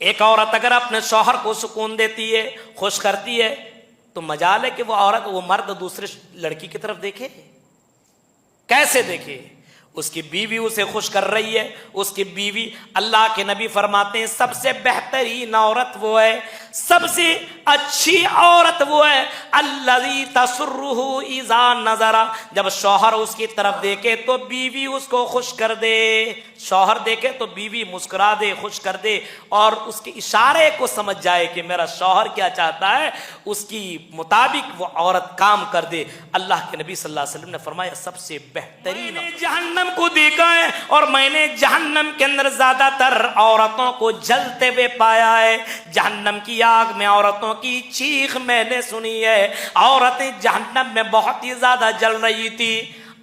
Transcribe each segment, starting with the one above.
एक औरत अगर अपने शौहर को सुकून देती है, खुश करती है, तो मजाल है कि वो औरत, वो मर्द दूसरे लड़की की तरफ देखे? कैसे देखे? उसकी बीवी उसे खुश कर रही है। उसकी बीवी, अल्लाह के नबी फरमाते हैं सबसे बेहतरीन औरत वो है, सबसे अच्छी औरत वो है, अल्लज़ी तसुर्रुहु इज़ा नज़रा, जब शौहर उसकी तरफ देखे तो बीवी उसको खुश कर दे। शौहर देखे तो बीवी मुस्कुरा दे, खुश कर दे, और उसके इशारे को समझ जाए कि मेरा शौहर क्या चाहता है, उसकी मुताबिक वो औरत काम कर दे। अल्लाह के नबी सल्लल्लाहु अलैहि वसल्लम ने फरमाया सबसे बेहतरीन। जहन्नम को देखा है और मैंने जहन्नम के अंदर ज्यादातर औरतों को जलते हुए पाया है। जहन्नम की आग में औरतों की चीख मैंने सुनी है। औरतें जहन्नम में बहुत ही ज्यादा जल रही थी,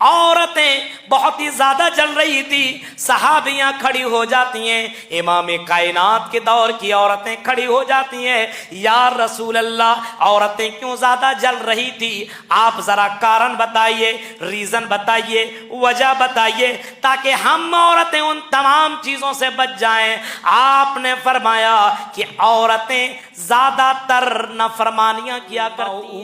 औरतें बहुत ही ज्यादा जल रही थी। सहाबियां खड़ी हो जाती हैं, इमाम कायनात के दौर की औरतें खड़ी हो जाती हैं, या रसूल अल्लाह, औरतें क्यों ज्यादा जल रही थी? आप जरा कारण बताइए, रीजन बताइए, वजह बताइए, ताकि हम औरतें उन तमाम चीजों से बच जाएं। आपने फरमाया कि औरतें ज्यादातर नफरमानियां किया करती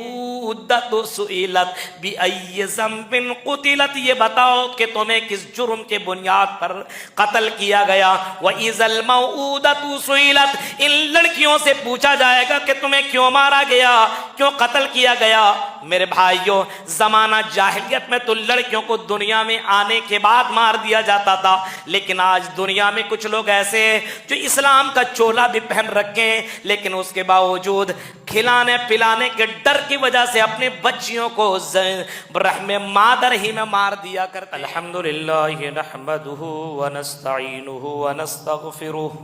हैं। ये बताओ कि तुम्हें किस जुर्म के बुनियाद पर कत्ल किया गया? वह इज़ल मऊदतु सुइलत, इन लड़कियों से पूछा जाएगा कि तुम्हें क्यों मारा गया, क्यों कत्ल किया गया। मेरे भाइयों, जमाना जाहिलियत में तो लड़कियों को दुनिया में आने के बाद मार दिया जाता था, लेकिन आज दुनिया में कुछ लोग ऐसे हैं जो इस्लाम का चोला भी पहन रखे हैं, लेकिन उसके बावजूद खिलाने पिलाने के डर की वजह से अपने बच्चियों को रहमे मादर ही में मार दिया करते। अल्हम्दुलिल्लाह नहमदुहु व नस्तईनुहु व नस्तगफिरुहु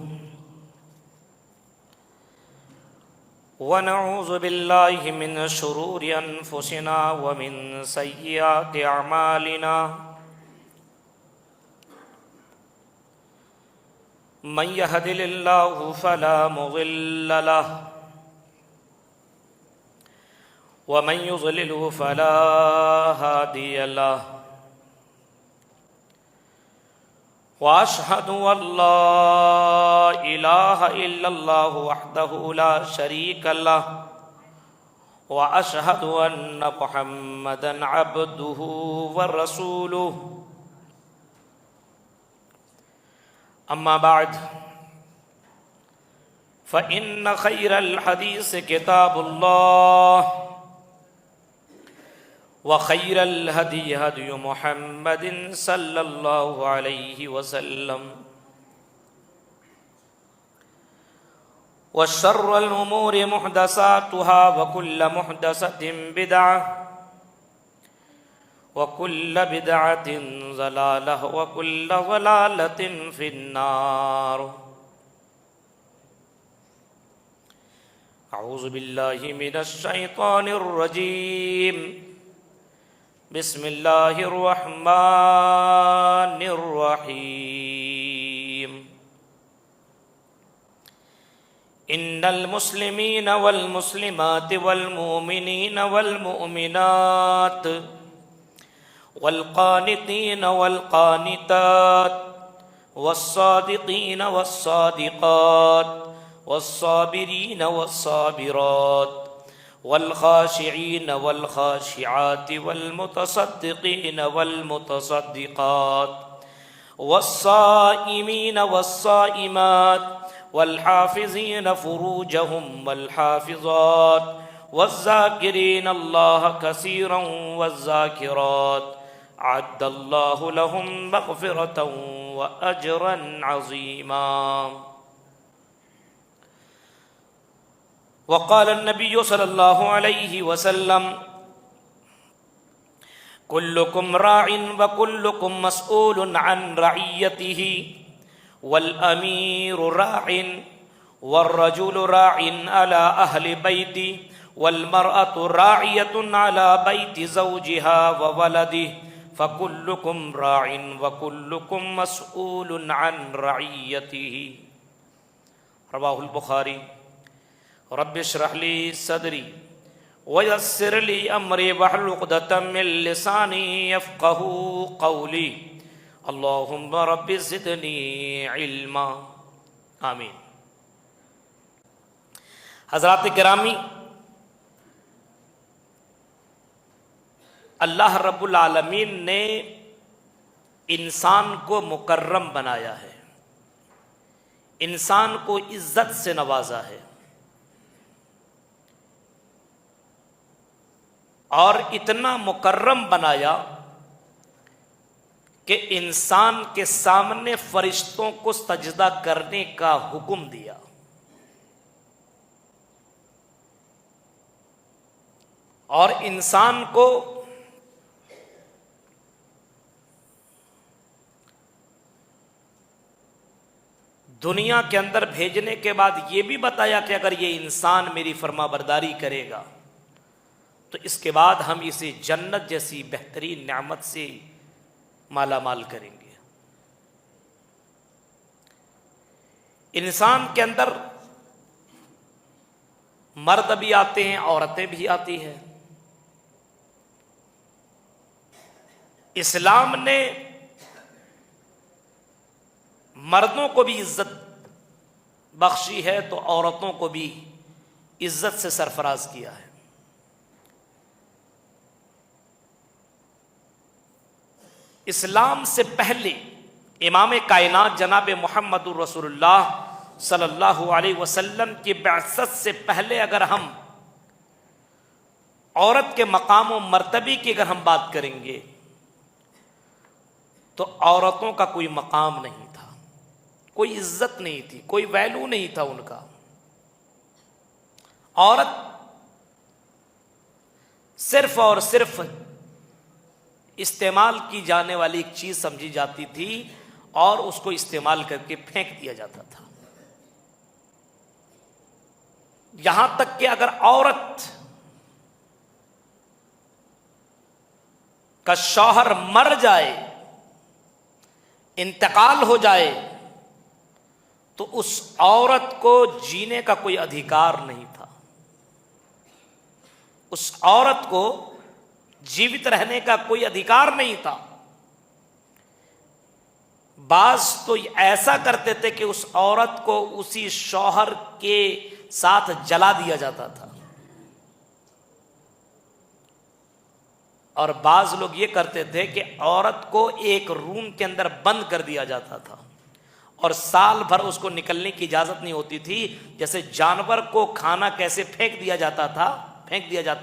व नऊज़ु बिल्लाहि मिन शुरूरि अनफुसिना व मिन सय्यिआति अमालिना। मन यहदिल्लाहु फला मुज़िल्ल लहु व मन युज़लिलहु फला हादिय लहु। व अशहदु अल्ला इलाहा इल्लल्लाहु वहदहु ला शरीक लहु व अशहदु अन्न मुहम्मदन अब्दुहु व रसूलुहु। अम्मा बाद फ़इन्न खैरल हदीस किताबुल्लाह व खैरल हदी हदी मुहम्मदिन सल्लल्लाहु अलैहि वसल्लम व शर्रुल उमूरि मुहदसातुहा व कुल्लु मुहदसतिन बिदअह व कुल्लु बिदअतिन ज़लालह व कुल्लु ज़लालतिन फिन्नार। अऊज़ु बिल्लाहि मिनश शैतानिर रजीम। बिस्मिल्लाहिर रहमानिर रहीम। इन्नल मुस्लिमीन वल मुस्लिमात वल मुमिनीन वल मुमिनात वल कानितीन वल कानितात वस्सादिकीन वस्सादिकात वस्साबिरीन वस्साबिरात वल खाशिईन वल खाशिआत वल मुतसद्दिकीन वल मुतसद्दिकात वस्साइमीन वस्साइमात वल हाफिज़ीन फुरूजहुम वल हाफिज़ात वज़्ज़ाकिरीन अल्लाह कसीरन वज़्ज़ाकिरात अअद्दल्लाहु लहुम मग़फ़िरतन व अजरन अज़ीमा। वक़ाल नबी सल्लल्लाहु अलैहि वसल्लम कुल्लुकुम राइन व कुल्लुकुम मस्ऊलुन अन रइयतिही वल अमीरु राइन वर्रजुलु राइन अला अहलि बैति वल मरअतु राइयतुन अला बैति ज़ौजिहा व वलदिही फ़कुल्लुकुम राइन व कुल्लुकुम मस्ऊलुन अन रइयतिही। रवाहुल बुखारी। रब्बि इश्रह ली सदरी व यस्सिर ली अमरी वहलुल उक़दतम मिन लिसानी यफ़क़हू क़ौली। अल्लाहुम्मा रब्बि ज़िदनी इल्मा। आमीन। हज़रात गिरामी, अल्लाह रब्बुल आलमीन ने इंसान को मुकर्रम बनाया है, इंसान को इज्जत से नवाजा है और इतना मुकर्रम बनाया कि इंसान के सामने फरिश्तों को सजदा करने का हुक्म दिया। और इंसान को दुनिया के अंदर भेजने के बाद यह भी बताया कि अगर ये इंसान मेरी फरमाबरदारी करेगा तो इसके बाद हम इसे जन्नत जैसी बेहतरीन नेमत से मालामाल करेंगे। इंसान के अंदर मर्द भी आते हैं, औरतें भी आती हैं। इस्लाम ने मर्दों को भी इज्जत बख्शी है तो औरतों को भी इज्जत से सरफराज किया है। इस्लाम से पहले इमाम कायनात जनाब मुहम्मदुर रसूलुल्लाह सल्लल्लाहु अलैहि वसल्लम की बिअसत से पहले अगर हम औरत के मकाम और मर्तबे की अगर हम बात करेंगे तो औरतों का कोई मकाम नहीं था, कोई इज्जत नहीं थी, कोई वैल्यू नहीं था उनका। औरत सिर्फ और सिर्फ इस्तेमाल की जाने वाली एक चीज समझी जाती थी और उसको इस्तेमाल करके फेंक दिया जाता था। यहां तक कि अगर औरत का शौहर मर जाए, इंतकाल हो जाए, तो उस औरत को जीने का कोई अधिकार नहीं था। उस औरत को जीवित रहने का कोई अधिकार नहीं था। बाज तो ऐसा करते थे कि उस औरत को उसी शौहर के साथ जला दिया जाता था, और बाज लोग ये करते थे कि औरत को एक रूम के अंदर बंद कर दिया जाता था और साल भर उसको निकलने की इजाजत नहीं होती थी। जैसे जानवर को खाना कैसे फेंक दिया जाता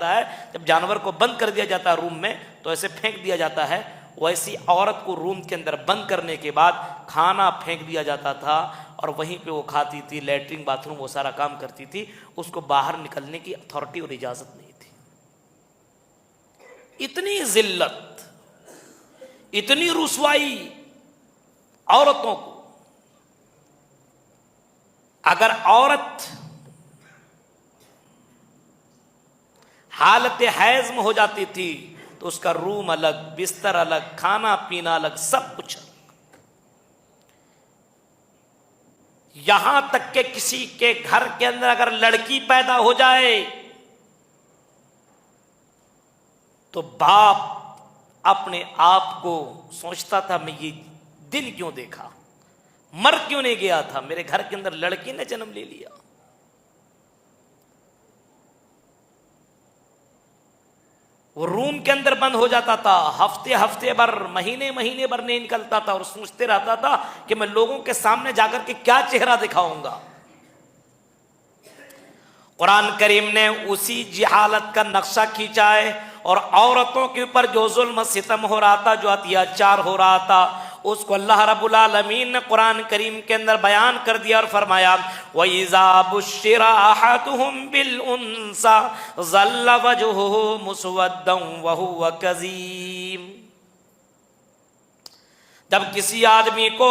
है, जब जानवर को बंद कर दिया जाता है रूम में तो ऐसे फेंक दिया जाता है, वैसी औरत को रूम के अंदर बंद करने के बाद खाना फेंक दिया जाता था और वहीं पे वो खाती थी, लैट्रिन बाथरूम वो सारा काम करती थी। उसको बाहर निकलने की अथॉरिटी और इजाजत नहीं थी। इतनी जिल्लत, इतनी रुसवाई औरतों को। अगर औरत हालत हैज में हो जाती थी तो उसका रूम अलग, बिस्तर अलग, खाना पीना अलग, सब कुछ अलग। यहां तक कि किसी के घर के अंदर अगर लड़की पैदा हो जाए तो बाप अपने आप को सोचता था, मैं ये दिन क्यों देखा, मर क्यों नहीं गया था, मेरे घर के अंदर लड़की ने जन्म ले लिया। वो रूम के अंदर बंद हो जाता था, हफ्ते भर, महीने भर नहीं निकलता था और सोचते रहता था कि मैं लोगों के सामने जाकर के क्या चेहरा दिखाऊंगा। कुरान करीम ने उसी जिहालत का नक्शा खींचा है और औरतों के ऊपर जो जुल्म सितम हो रहा था, जो अत्याचार हो रहा था, उसको अल्लाह रब्बुल आलमीन ने कुरान करीम के अंदर बयान कर दिया और फरमाया, वइज़ा बुश्शिरा अहदुहुम बिल उन्सा ज़ल्ल वजहुहु मुस्वद्दन व हुवा कज़ीम। जब किसी आदमी को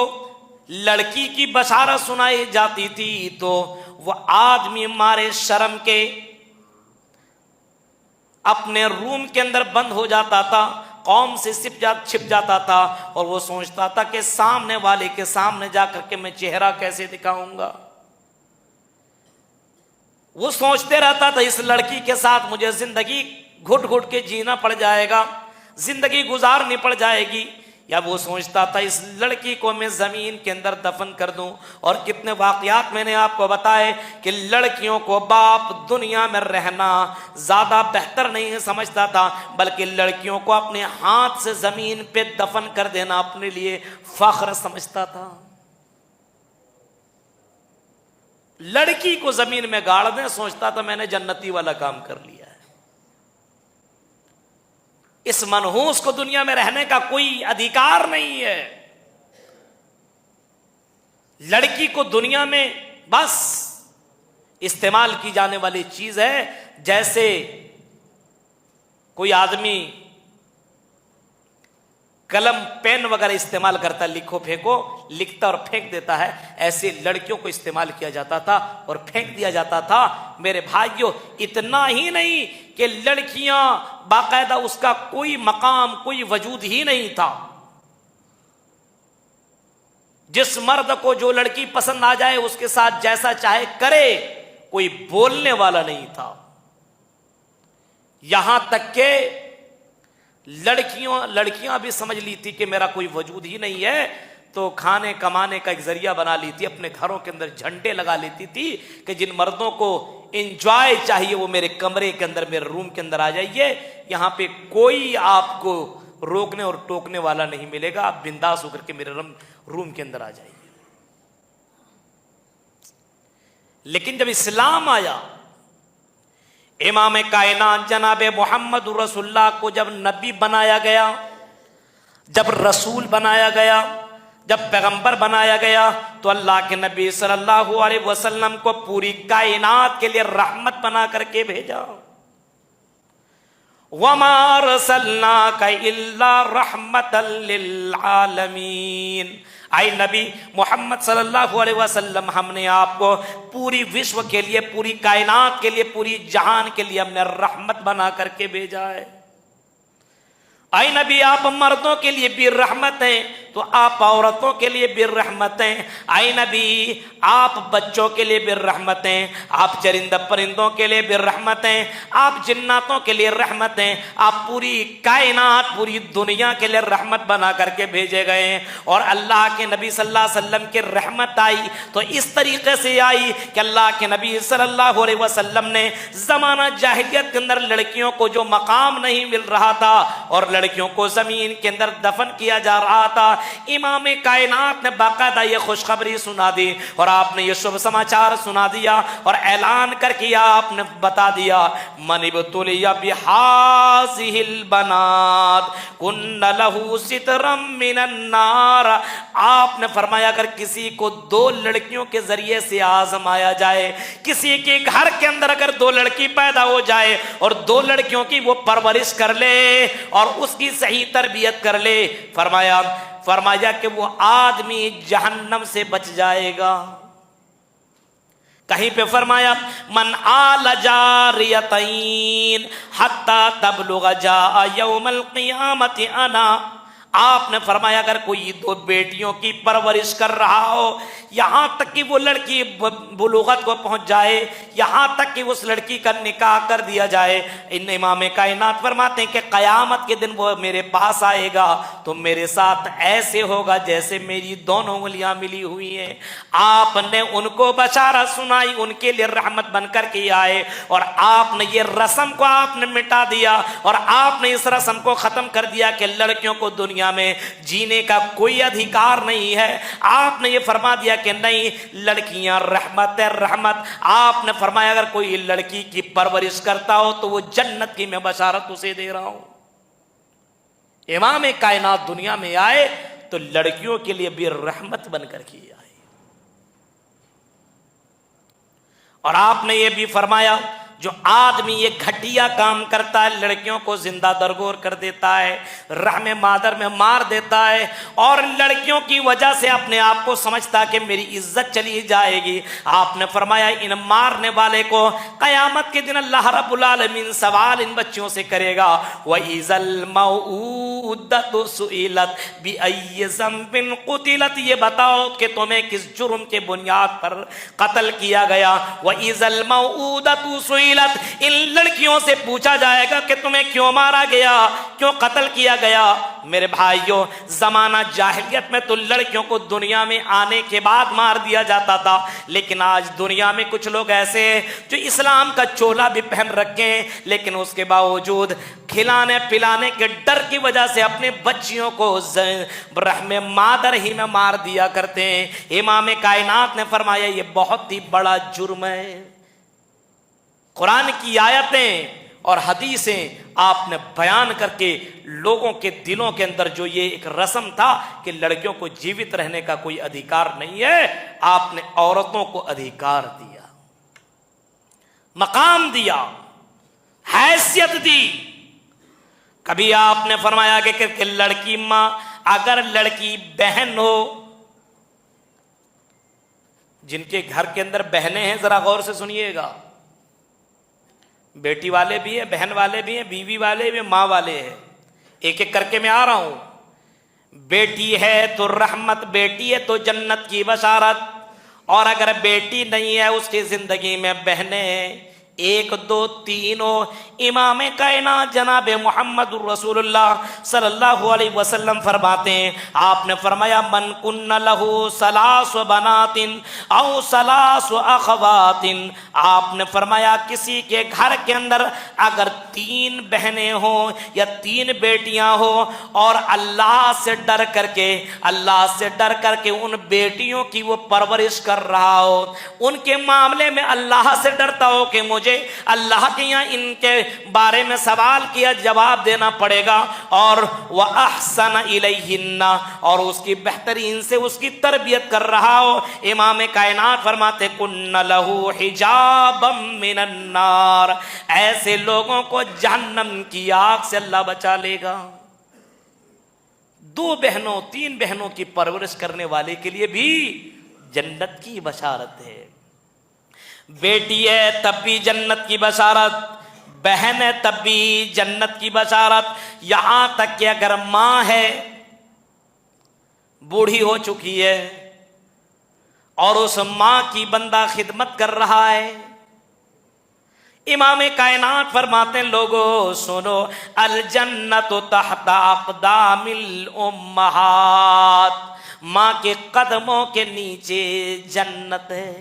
लड़की की बशारत सुनाई जाती थी तो वह आदमी मारे शर्म के अपने रूम के अंदर बंद हो जाता था, कौम से छिप जाता था और वो सोचता था कि सामने वाले के सामने जाकर के मैं चेहरा कैसे दिखाऊंगा। वो सोचते रहता था इस लड़की के साथ मुझे जिंदगी घुट घुट के जीना पड़ जाएगा, जिंदगी गुजारनी पड़ जाएगी, या वो सोचता था इस लड़की को मैं जमीन के अंदर दफन कर दूं। और कितने वाकयात मैंने आपको बताए कि लड़कियों को बाप दुनिया में रहना ज्यादा बेहतर नहीं समझता था, बल्कि लड़कियों को अपने हाथ से जमीन पे दफन कर देना अपने लिए फख्र समझता था। लड़की को जमीन में गाड़ दें सोचता था मैंने जन्नती वाला काम कर लिया है। इस मनहूस को दुनिया में रहने का कोई अधिकार नहीं है। लड़की को दुनिया में बस इस्तेमाल की जाने वाली चीज है, जैसे कोई आदमी कलम पेन वगैरह इस्तेमाल करता है, लिखो फेंको, लिखता और फेंक देता है, ऐसे लड़कियों को इस्तेमाल किया जाता था और फेंक दिया जाता था। मेरे भाइयों, इतना ही नहीं कि लड़कियां बाकायदा उसका कोई मकाम कोई वजूद ही नहीं था। जिस मर्द को जो लड़की पसंद आ जाए उसके साथ जैसा चाहे करे, कोई बोलने वाला नहीं था। यहां तक के लड़कियां भी समझ ली थी कि मेरा कोई वजूद ही नहीं है, तो खाने कमाने का एक जरिया बना ली थी। अपने घरों के अंदर झंडे लगा लेती थी कि जिन मर्दों को एंजॉय चाहिए वो मेरे कमरे के अंदर, मेरे रूम के अंदर आ जाइए, यहां पे कोई आपको रोकने और टोकने वाला नहीं मिलेगा, आप बिंदास होकर के मेरे रूम के अंदर आ जाइए। लेकिन जब इस्लाम आया, इमाम कायनात जनाब मोहम्मद रसूलुल्लाह को जब नबी बनाया गया, जब रसूल बनाया गया, जब पैगंबर बनाया गया, तो अल्लाह के नबी सल्लल्लाहु अलैहि वसल्लम को पूरी कायनात के लिए रहमत बना करके भेजा। वमा रसलनाका इल्ला रहमतल लिल आलमीन। आई नबी मोहम्मद सल्लल्लाहु अलैहि वसल्लम, हमने आपको पूरी विश्व के लिए, पूरी कायनात के लिए, पूरी जहान के लिए हमने रहमत बना करके भेजा है। आई नबी, आप मर्दों के लिए भी रहमत हैं, तो आप औरतों के लिए भी रहमत हैं। आई नबी, आप बच्चों के लिए भी रहमत हैं, आप चरिंदा परिंदों के लिए भी रहमत हैं, आप जिन्नातों के लिए रहमत हैं, आप पूरी कायनात, पूरी दुनिया के लिए रहमत बना करके भेजे गए हैं। और अल्लाह के नबी सल्लल्लाहु अलैहि वसल्लम की रहमत आई तो इस तरीके से आई कि अल्लाह के नबी सल्लल्लाहु अलैहि वसल्लम ने जमाना जाहिलियत के अंदर लड़कियों को जो मकाम नहीं मिल रहा था और लड़कियों को जमीन के अंदर दफन किया जा रहा था, इमाम कायनात ने बाकायदा ये खुशखबरी सुना दी और आपने ये शुभ समाचार सुना दिया और ऐलान करके आपने बता दिया, मनिबतुलिया बिहाज़िहिल बनात कुन्न लहू सितरम मिनन नार। आपने फरमाया अगर किसी को दो लड़कियों के जरिए से आजमाया जाए, किसी के घर के अंदर अगर दो लड़की पैदा हो जाए और दो लड़कियों की वो परवरिश कर ले और उसकी सही तरबियत कर ले, फरमाया कि वो आदमी जहन्नम से बच जाएगा। कहीं पे फरमाया मन आल जारियतैन हत्ता तबलुग जा यौमल क़ियामति अना। आपने फरमाया अगर कोई दो बेटियों की परवरिश कर रहा हो, यहां तक कि वो लड़की बुलूगत को पहुंच जाए, यहां तक कि उस लड़की का निकाह कर दिया जाए, इन इमाम कायनात फरमाते हैं कि कयामत के दिन वो मेरे पास आएगा तो मेरे साथ ऐसे होगा जैसे मेरी दोनों उंगलियां मिली हुई हैं। आपने उनको बशारत सुनाई, उनके लिए रहमत बनकर के आए और आपने ये रस्म को आपने मिटा दिया और आपने इस रस्म को खत्म कर दिया कि लड़कियों को दुनिया में जीने का कोई अधिकार नहीं है। आपने ये फरमा दिया कि नहीं, लड़कियां रहमत है, रहमत। आपने फरमाया अगर कोई लड़की की परवरिश करता हो तो वो जन्नत की मैं बशारत उसे दे रहा हूं। इमाम कायनात दुनिया में आए तो लड़कियों के लिए भी रहमत बनकर के आए। और आपने ये भी फरमाया जो आदमी ये घटिया काम करता है, लड़कियों को जिंदा दरगोर कर देता है, रहमे मादर में मार देता है और लड़कियों की वजह से अपने आप को समझता है कि मेरी इज्जत चली जाएगी, आपने फरमाया इन मारने वाले को कयामत के दिन अल्लाह रब्बुल आलमीन सवाल इन बच्चों से करेगा, व इज़ल मऊदतु सुइलत बिअय्यि ज़ंबिन कुतिलत। ये बताओ कि तुम्हें किस जुर्म के बुनियाद पर कत्ल किया गया। व इज़ल मऊदतु सुइलत, सुइलत, इन लड़कियों से पूछा जाएगा कि तुम्हें क्यों मारा गया, क्यों कत्ल किया गया। मेरे भाइयों, जमाना जाहिलियत में तो लड़कियों को दुनिया में आने के बाद मार दिया जाता था, लेकिन आज दुनिया में कुछ लोग ऐसे हैं जो इस्लाम का चोला भी पहन रखे हैं, लेकिन उसके बावजूद खिलाने पिलाने के डर की वजह से अपने बच्चियों को रहमे मादर ही में मार दिया करते हैं। इमाम कायनात ने फरमाया ये बहुत ही बड़ा जुर्म है। कुरान की आयतें और हदीसें आपने बयान करके लोगों के दिलों के अंदर जो ये एक रस्म था कि लड़कियों को जीवित रहने का कोई अधिकार नहीं है, आपने औरतों को अधिकार दिया, मकाम दिया, हैसियत दी। कभी आपने फरमाया कि लड़की मां, अगर लड़की बहन हो, जिनके घर के अंदर बहनें हैं जरा गौर से सुनिएगा, बेटी वाले भी हैं, बहन वाले भी हैं, बीवी वाले भी हैं, माँ वाले हैं, एक एक करके मैं आ रहा हूं। बेटी है तो रहमत, बेटी है तो जन्नत की बशारत, और अगर बेटी नहीं है उसकी जिंदगी में बहनें हैं, एक दो तीन हो। इमाम कायनात जनाब मोहम्मद रसूलुल्लाह सल्लल्लाहु अलैहि वसल्लम फरमाते हैं, आपने फरमाया मन कुन्न लहू सलासु बनातिन औ सलासु अखवातिन, आपने फरमाया किसी के घर के अंदर अगर 3 बहनें हो या 3 बेटियां हो और अल्लाह से डर करके उन बेटियों की वो परवरिश कर रहा हो, उनके मामले में अल्लाह से डरता हो कि मुझे अल्लाह के यहाँ इनके बारे में सवाल किया जवाब देना पड़ेगा, और वह अहसन इलैहिन्ना, और उसकी बेहतरीन से उसकी तरबियत कर रहा हो। इमाम कायनात फरमाते कुन्न लहू हिजाबम मिनन नार, ऐसे लोगों को जहन्नम की आग से अल्लाह बचा लेगा। 2 बहनों 3 बहनों की परवरिश करने वाले के लिए भी जन्नत की बशारत है। बेटी है तब भी जन्नत की बशारत, बहन है तब भी जन्नत की बशारत, यहां तक कि अगर मां है, बूढ़ी हो चुकी है और उस मां की बंदा खिदमत कर रहा है, इमाम कायनात फरमाते हैं लोगों सुनो, अल जन्नतु तहता अक़दामिल उम्महात, मां के कदमों के नीचे जन्नत है।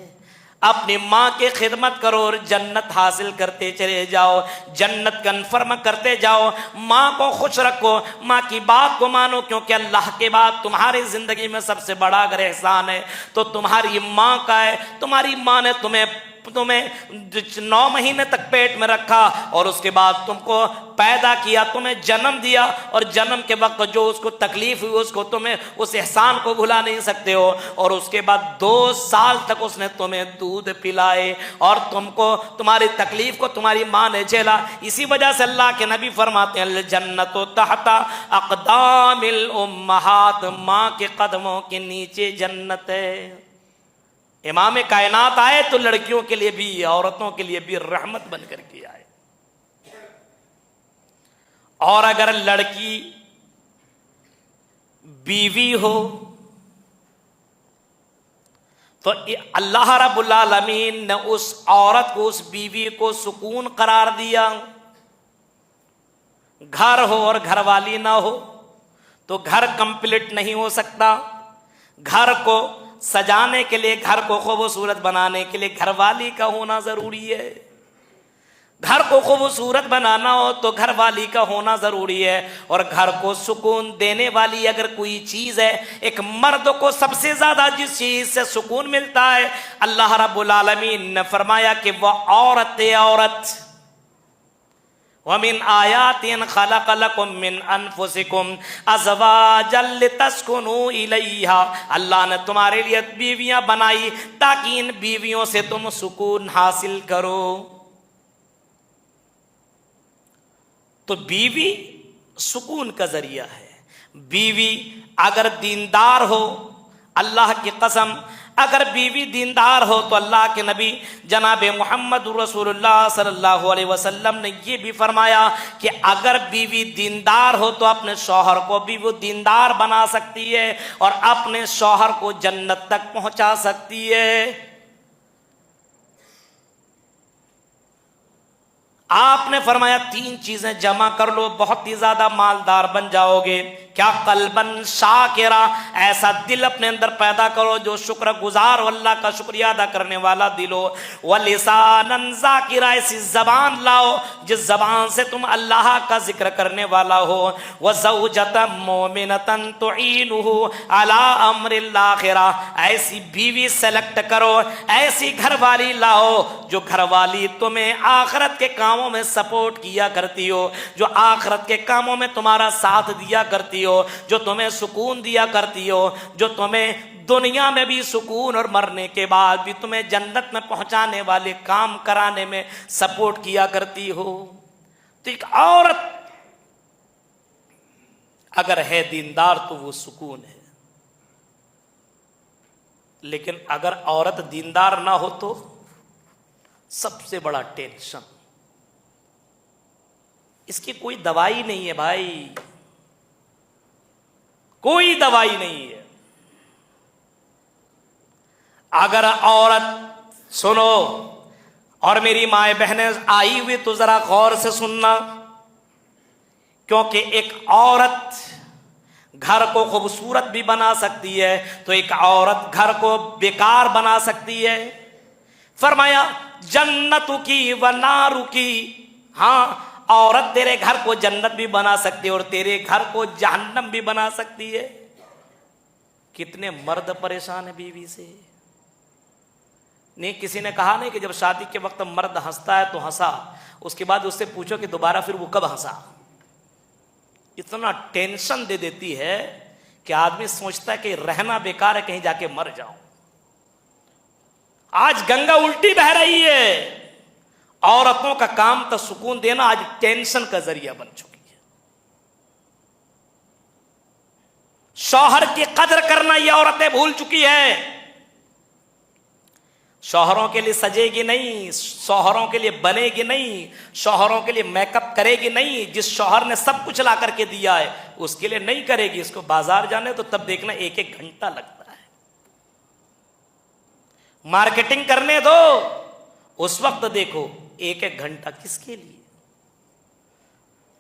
अपनी माँ की खिदमत करो और जन्नत हासिल करते चले जाओ, जन्नत कन्फर्म करते जाओ, माँ को खुश रखो, माँ की बात को मानो, क्योंकि अल्लाह के बाद तुम्हारी जिंदगी में सबसे बड़ा अगर एहसान है तो तुम्हारी माँ का है। तुम्हारी माँ ने तुम्हें 9 महीने तक पेट में रखा और उसके बाद तुमको पैदा किया, तुम्हें जन्म दिया, और जन्म के वक्त जो उसको तकलीफ हुई उसको तुम्हें उस एहसान को भुला नहीं सकते हो, और उसके बाद 2 साल तक उसने तुम्हें दूध पिलाए और तुमको तुम्हारी तकलीफ को तुम्हारी माँ ने झेला। इसी वजह से अल्लाह के नबी फरमाते हैं जन्नतो तहता अक़दामिल उम्महात, माँ के कदमों के नीचे जन्नत है। इमाम कायनात आए तो लड़कियों के लिए भी, औरतों के लिए भी रहमत बनकर के आए। और अगर लड़की बीवी हो तो अल्लाह रब्बुल आलमीन ने उस औरत को, उस बीवी को सुकून करार दिया। घर हो और घरवाली ना हो तो घर कंप्लीट नहीं हो सकता। घर को सजाने के लिए, घर को खूबसूरत बनाने के लिए घरवाली का होना जरूरी है। घर को खूबसूरत बनाना हो तो घरवाली का होना जरूरी है। और घर को सुकून देने वाली अगर कोई चीज है, एक मर्द को सबसे ज्यादा जिस चीज से सुकून मिलता है, अल्लाह रब्बुल आलमीन ने फरमाया कि वह औरत वमिन आयातिन खलक़लकुम मिन अनफुसिकुम अज़वाजल लितस्कुनू इलैहा, अल्लाह ने तुम्हारे लिए बीवियां बनाई ताकि इन बीवियों से तुम सुकून हासिल करो। तो बीवी सुकून का जरिया है। बीवी अगर दीनदार हो, अल्लाह की कसम, अगर बीवी दीनदार हो तो अल्लाह के नबी जनाब मोहम्मद रसूलुल्लाह सल्लल्लाहु अलैहि वसल्लम ने ये भी फरमाया कि अगर बीवी दीनदार हो तो अपने शौहर को भी वो दीनदार बना सकती है और अपने शौहर को जन्नत तक पहुंचा सकती है। आपने फरमाया 3 चीजें जमा कर लो, बहुत ही ज्यादा मालदार बन जाओगे। क्या? कल्बन शाकिरा, ऐसा दिल अपने अंदर पैदा करो जो शुक्र गुजार, अल्लाह का शुक्रिया अदा करने वाला दिल हो। व लिसानन ज़ाकिरा, ऐसी जबान लाओ जिस जबान से तुम अल्लाह का जिक्र करने वाला हो। व ज़ौजतन मोमिनतन तुईनुहु अला अम्रिल आखिरा, ऐसी बीवी सेलेक्ट करो, ऐसी घरवाली लाओ जो घरवाली तुम्हें आखिरत के कामों में सपोर्ट किया करती हो, जो आखिरत के कामों में तुम्हारा साथ दिया करती हो, जो तुम्हें सुकून दिया करती हो, जो तुम्हें दुनिया में भी सुकून और मरने के बाद भी तुम्हें जन्नत में पहुंचाने वाले काम कराने में सपोर्ट किया करती हो। तो एक औरत अगर है दीनदार तो वो सुकून है, लेकिन अगर औरत दीनदार ना हो तो सबसे बड़ा टेंशन। इसकी कोई दवाई नहीं है भाई, कोई दवाई नहीं है। अगर औरत, सुनो, और मेरी माए बहनें आई हुई तो जरा गौर से सुनना, क्योंकि एक औरत घर को खूबसूरत भी बना सकती है तो एक औरत घर को बेकार बना सकती है। फरमाया जन्नतु की व नारु की, हाँ औरत तेरे घर को जन्नत भी बना सकती है और तेरे घर को जहन्नम भी बना सकती है। कितने मर्द परेशान है बीवी से। नहीं, किसी ने कहा नहीं कि जब शादी के वक्त मर्द हंसता है तो हंसा, उसके बाद उससे पूछो कि दोबारा फिर वो कब हंसा। इतना टेंशन दे देती है कि आदमी सोचता है कि रहना बेकार है, कहीं जाके मर जाऊं। आज गंगा उल्टी बह रही है। औरतों का काम तो सुकून देना, आज टेंशन का जरिया बन चुकी है। शौहर की कदर करना ये औरतें भूल चुकी है। शौहरों के लिए सजेगी नहीं, शौहरों के लिए बनेगी नहीं, शौहरों के लिए मेकअप करेगी नहीं। जिस शौहर ने सब कुछ ला करके दिया है उसके लिए नहीं करेगी। इसको बाजार जाने तो तब देखना 1-1 घंटा लगता है। मार्केटिंग करने दो, उस वक्त देखो 1-1 घंटा किसके लिए।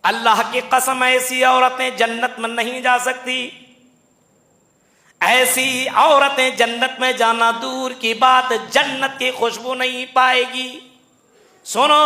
अल्लाह की कसम, ऐसी औरतें जन्नत में नहीं जा सकती। ऐसी औरतें जन्नत में जाना दूर की बात, जन्नत की खुशबू नहीं पाएगी। सुनो,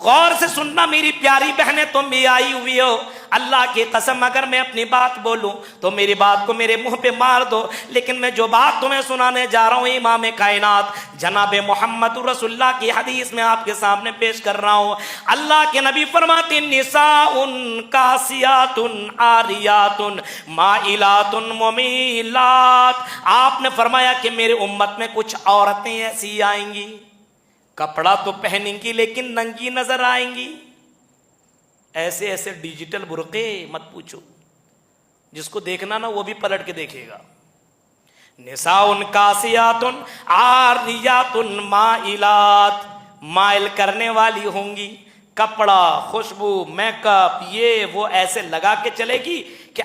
गौर से सुनना मेरी प्यारी बहनें, तुम भी आई हुई हो। अल्लाह की कसम, अगर मैं अपनी बात बोलूं तो मेरी बात को मेरे मुंह पे मार दो, लेकिन मैं जो बात तुम्हें सुनाने जा रहा हूं इमाम कायनात जनाब मोहम्मद रसूलुल्लाह की हदीस में आपके सामने पेश कर रहा हूं। अल्लाह के नबी फरमाते निसाउन कासियातुन आरियातुन माइलातुन मुमीलात। आपने फरमाया कि मेरे उम्मत में कुछ औरतें ऐसी आएंगी, कपड़ा तो पहनेंगी लेकिन नंगी नजर आएंगी। ऐसे ऐसे डिजिटल बुरके मत पूछो, जिसको देखना ना वो भी पलट के देखेगा। निसाउन कासियातुन आरियातुन माइलात, माइल करने वाली होंगी, कपड़ा, खुशबू, मेकअप, ये वो ऐसे लगा के चलेगी कि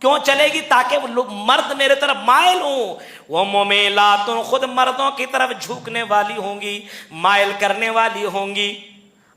क्यों चलेगी? ताकि वो लोग मर्द मेरे तरफ माइल हों। वो मुमीलातुन, खुद मर्दों की तरफ झुकने वाली होंगी, माइल करने वाली होंगी।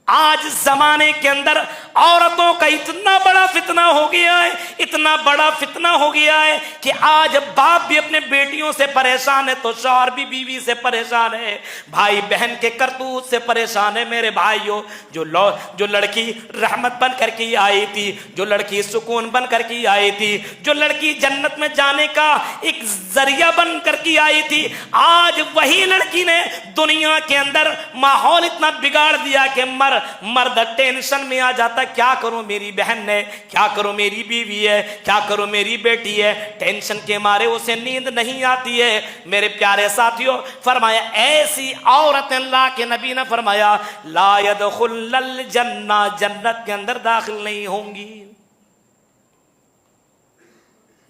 आज जमाने के अंदर औरतों का इतना बड़ा फितना हो गया है, इतना बड़ा फितना हो गया है कि आज बाप भी अपने बेटियों से परेशान है तो शौहर भी बीवी से परेशान है, भाई बहन के करतूत से परेशान है। मेरे भाइयों, जो लड़की रहमत बन करके आई थी, जो लड़की सुकून बन करके आई थी, जो लड़की जन्नत में जाने का एक जरिया बन करके आई थी, आज वही लड़की ने दुनिया के अंदर माहौल इतना बिगाड़ दिया कि मर्द टेंशन में आ जाता। क्या करूं मेरी बहन है, क्या करूं मेरी बीवी है, क्या करूं मेरी बेटी है। टेंशन के मारे उसे नींद नहीं आती है। मेरे प्यारे साथियों, फरमाया ऐसी औरत, अल्लाह के नबी ने फरमाया ला यदखुलल जन्नह, जन्नत के अंदर दाखिल नहीं होंगी।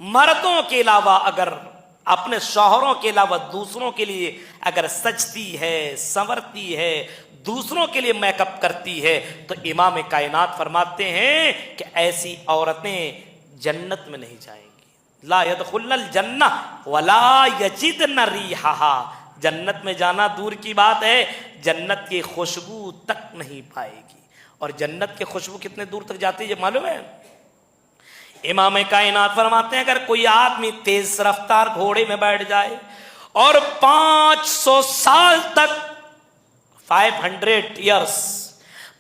मर्दों के अलावा अगर अपने शौहरों के अलावा दूसरों के लिए अगर सजती है, संवरती है, दूसरों के लिए मेकअप करती है, तो इमाम कायनात फरमाते हैं कि ऐसी औरतें जन्नत में नहीं जाएंगी। ला यदखुलल जन्नह वला यजिदन रिहा, जन्नत में जाना दूर की बात है, जन्नत की खुशबू तक नहीं पाएगी। और जन्नत की खुशबू कितने दूर तक जाती है मालूम है? इमाम कायनात फरमाते हैं अगर कोई आदमी तेज रफ्तार घोड़े में बैठ जाए और 500 साल तक 500 ईयर्स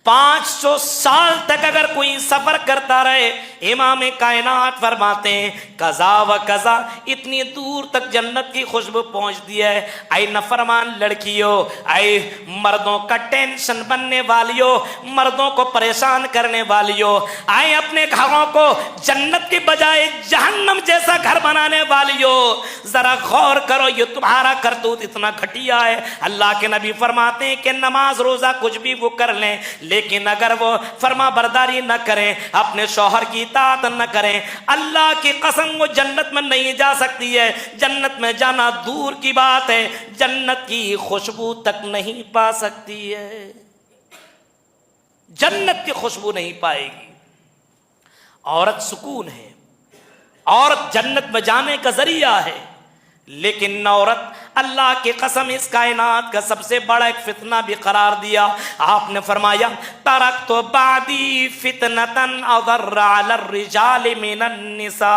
500 साल तक अगर कोई सफर करता रहे, इमाम कायनात फरमाते हैं कज़ा व कज़ा इतनी दूर तक जन्नत की खुशबू पहुंचती है। आई नफरमान लड़कियों, आई मर्दों का टेंशन बनने वालियों, मर्दों को परेशान करने वालियों, आई अपने घरों को जन्नत की बजाय जहन्नम जैसा घर बनाने वालियों, जरा गौर करो ये तुम्हारा करतूत इतना घटिया है। अल्लाह के नबी फरमाते हैं कि नमाज रोजा कुछ भी वो कर लें, लेकिन अगर वो फर्मा बरदारी न करें, अपने शौहर की इताअत न करें, अल्लाह की कसम वो जन्नत में नहीं जा सकती है। जन्नत में जाना दूर की बात है, जन्नत की खुशबू तक नहीं पा सकती है, जन्नत की खुशबू नहीं पाएगी। औरत सुकून है, औरत जन्नत में जाने का जरिया है, लेकिन औरत अल्लाह की कसम इस कायनात का सबसे बड़ा एक फितना भी करार दिया। आपने फरमाया तरक तो बादी फितनतन अज़र्रा अलर रिजाल मिनन निसा।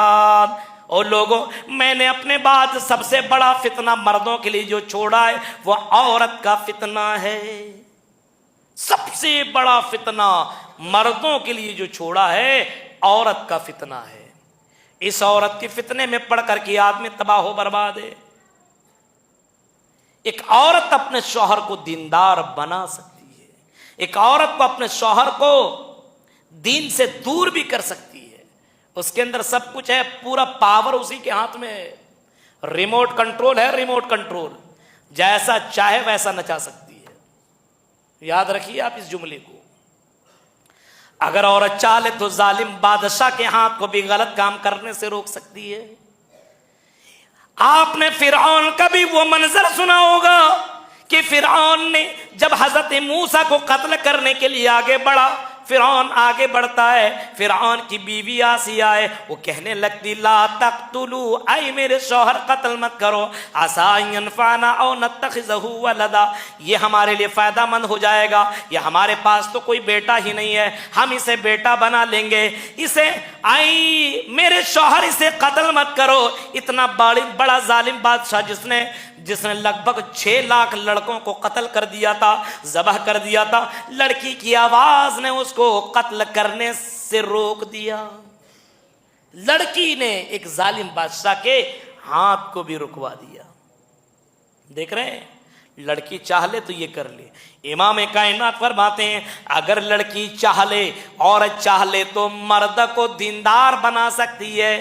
और लोगों, मैंने अपने बाद सबसे बड़ा फितना मर्दों के लिए जो छोड़ा है वो औरत का फितना है। सबसे बड़ा फितना मर्दों के लिए जो छोड़ा है औरत का फितना है। इस औरत के फितने में पड़ करके आदमी तबाह हो बर्बाद है। एक औरत अपने शौहर को दीनदार बना सकती है, एक औरत को अपने शौहर को दीन से दूर भी कर सकती है। उसके अंदर सब कुछ है, पूरा पावर उसी के हाथ में है, रिमोट कंट्रोल है, रिमोट कंट्रोल, जैसा चाहे वैसा नचा सकती है। याद रखिए आप इस जुमले को। अगर औरत चाहे तो जालिम बादशाह के हाथ को भी गलत काम करने से रोक सकती है। आपने फिरौन का भी वो मंजर सुना होगा कि फिरौन ने जब हजरत मूसा को कत्ल करने के लिए आगे बढ़ा, फिरौन आगे बढ़ता है, फिरौन की बीवी आसिया है, वो कहने लगती ला तक़्तुलू, आई मेरे शौहर कत्ल मत करो, आसा यनफ़ाना औ नत्तख़िज़हु वलदा, ये हमारे लिए फायदा मंद हो जाएगा, ये हमारे पास तो कोई बेटा ही नहीं है, हम इसे बेटा बना लेंगे, इसे आई मेरे शौहर इसे कत्ल मत करो। इतना बड़ा जालिम बादशाह जिसने लगभग 6 लाख लड़कों को कत्ल कर दिया था, ज़बह कर दिया था, लड़की की आवाज ने उसको कत्ल करने से रोक दिया। लड़की ने एक जालिम बादशाह के हाथ को भी रुकवा दिया। देख रहे हैं, लड़की चाह ले तो ये कर ले। इमाम कायनात फरमाते हैं अगर लड़की चाह ले, औरत चाह ले तो मर्द को दीनदार बना सकती है।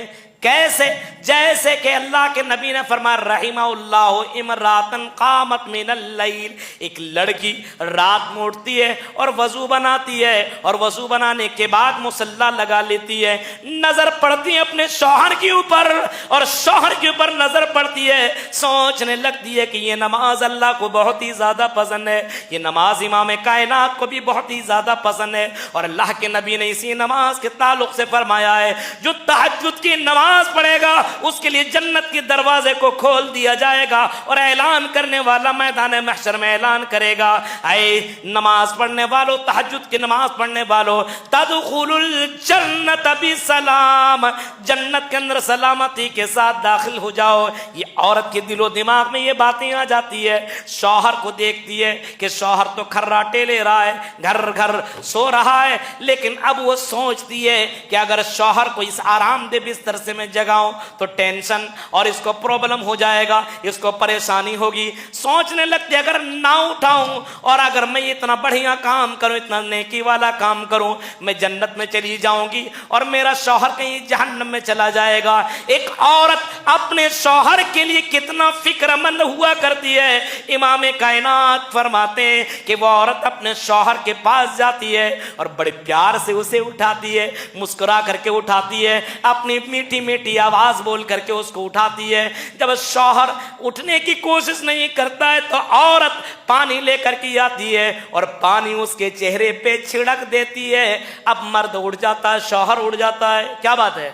कैसे? जैसे कि अल्लाह के नबी ने फरमाया रहिमहुल्लाहु इमरातन कामत मिनल लैल, एक लड़की रात में उठती है और वजू बनाती है, और वजू बनाने के बाद मुसल्ला लगा लेती है, नजर पड़ती है अपने शौहर के ऊपर, और शौहर के ऊपर नजर पड़ती है, सोचने लगती है कि ये नमाज अल्लाह को बहुत ही ज्यादा पसंद है, ये नमाज इमाम कायनात को भी बहुत ही ज्यादा पसंद है। और अल्लाह के नबी ने इसी नमाज के ताल्लुक से फरमाया है जो तहज्जुद की नमाज पढ़ेगा उसके लिए जन्नत के दरवाजे को खोल दिया जाएगा, और ऐलान करने वाला मैदान महशर में ऐलान करेगा ऐ नमाज पढ़ने वालों, तहज्जुद की नमाज पढ़ने वालों, तदखुलुल जन्नत बिसलाम, जन्नत के अंदर सलामती के साथ दाखिल हो जाओ। ये औरत के दिलो दिमाग में ये बातें आ जाती है, शौहर को देखती है कि शौहर तो खर्राटे ले रहा है, घर घर सो रहा है, लेकिन अब वो सोचती है कि अगर शौहर को इस आरामदेह बिस्तर से मैं जगाऊं तो टेंशन और इसको प्रॉब्लम हो जाएगा, इसको परेशानी होगी। सोचने लगती अगर ना उठाऊं और अगर मैं इतना बढ़िया काम करूं, इतना नेकी वाला काम करूं, मैं जन्नत में चली जाऊंगी और मेरा शौहर कहीं जहन्नम में चला जाएगा। एक औरत अपने शौहर के लिए कितना फिक्रमंद हुआ करती है। इमाम कायनात फरमाते हैं कि वो औरत अपने शौहर के पास जाती है और बड़े प्यार से उसे उठाती है, मुस्कुरा करके उठाती है, अपनी मीठी मीठी आवाज बोल करके उसको उठाती है। जब शौहर उठने की कोशिश नहीं करता है तो औरत पानी लेकर के आती है और पानी उसके चेहरे पे छिड़क देती है। अब मर्द उड़ जाता है, शौहर उड़ जाता है, क्या बात है,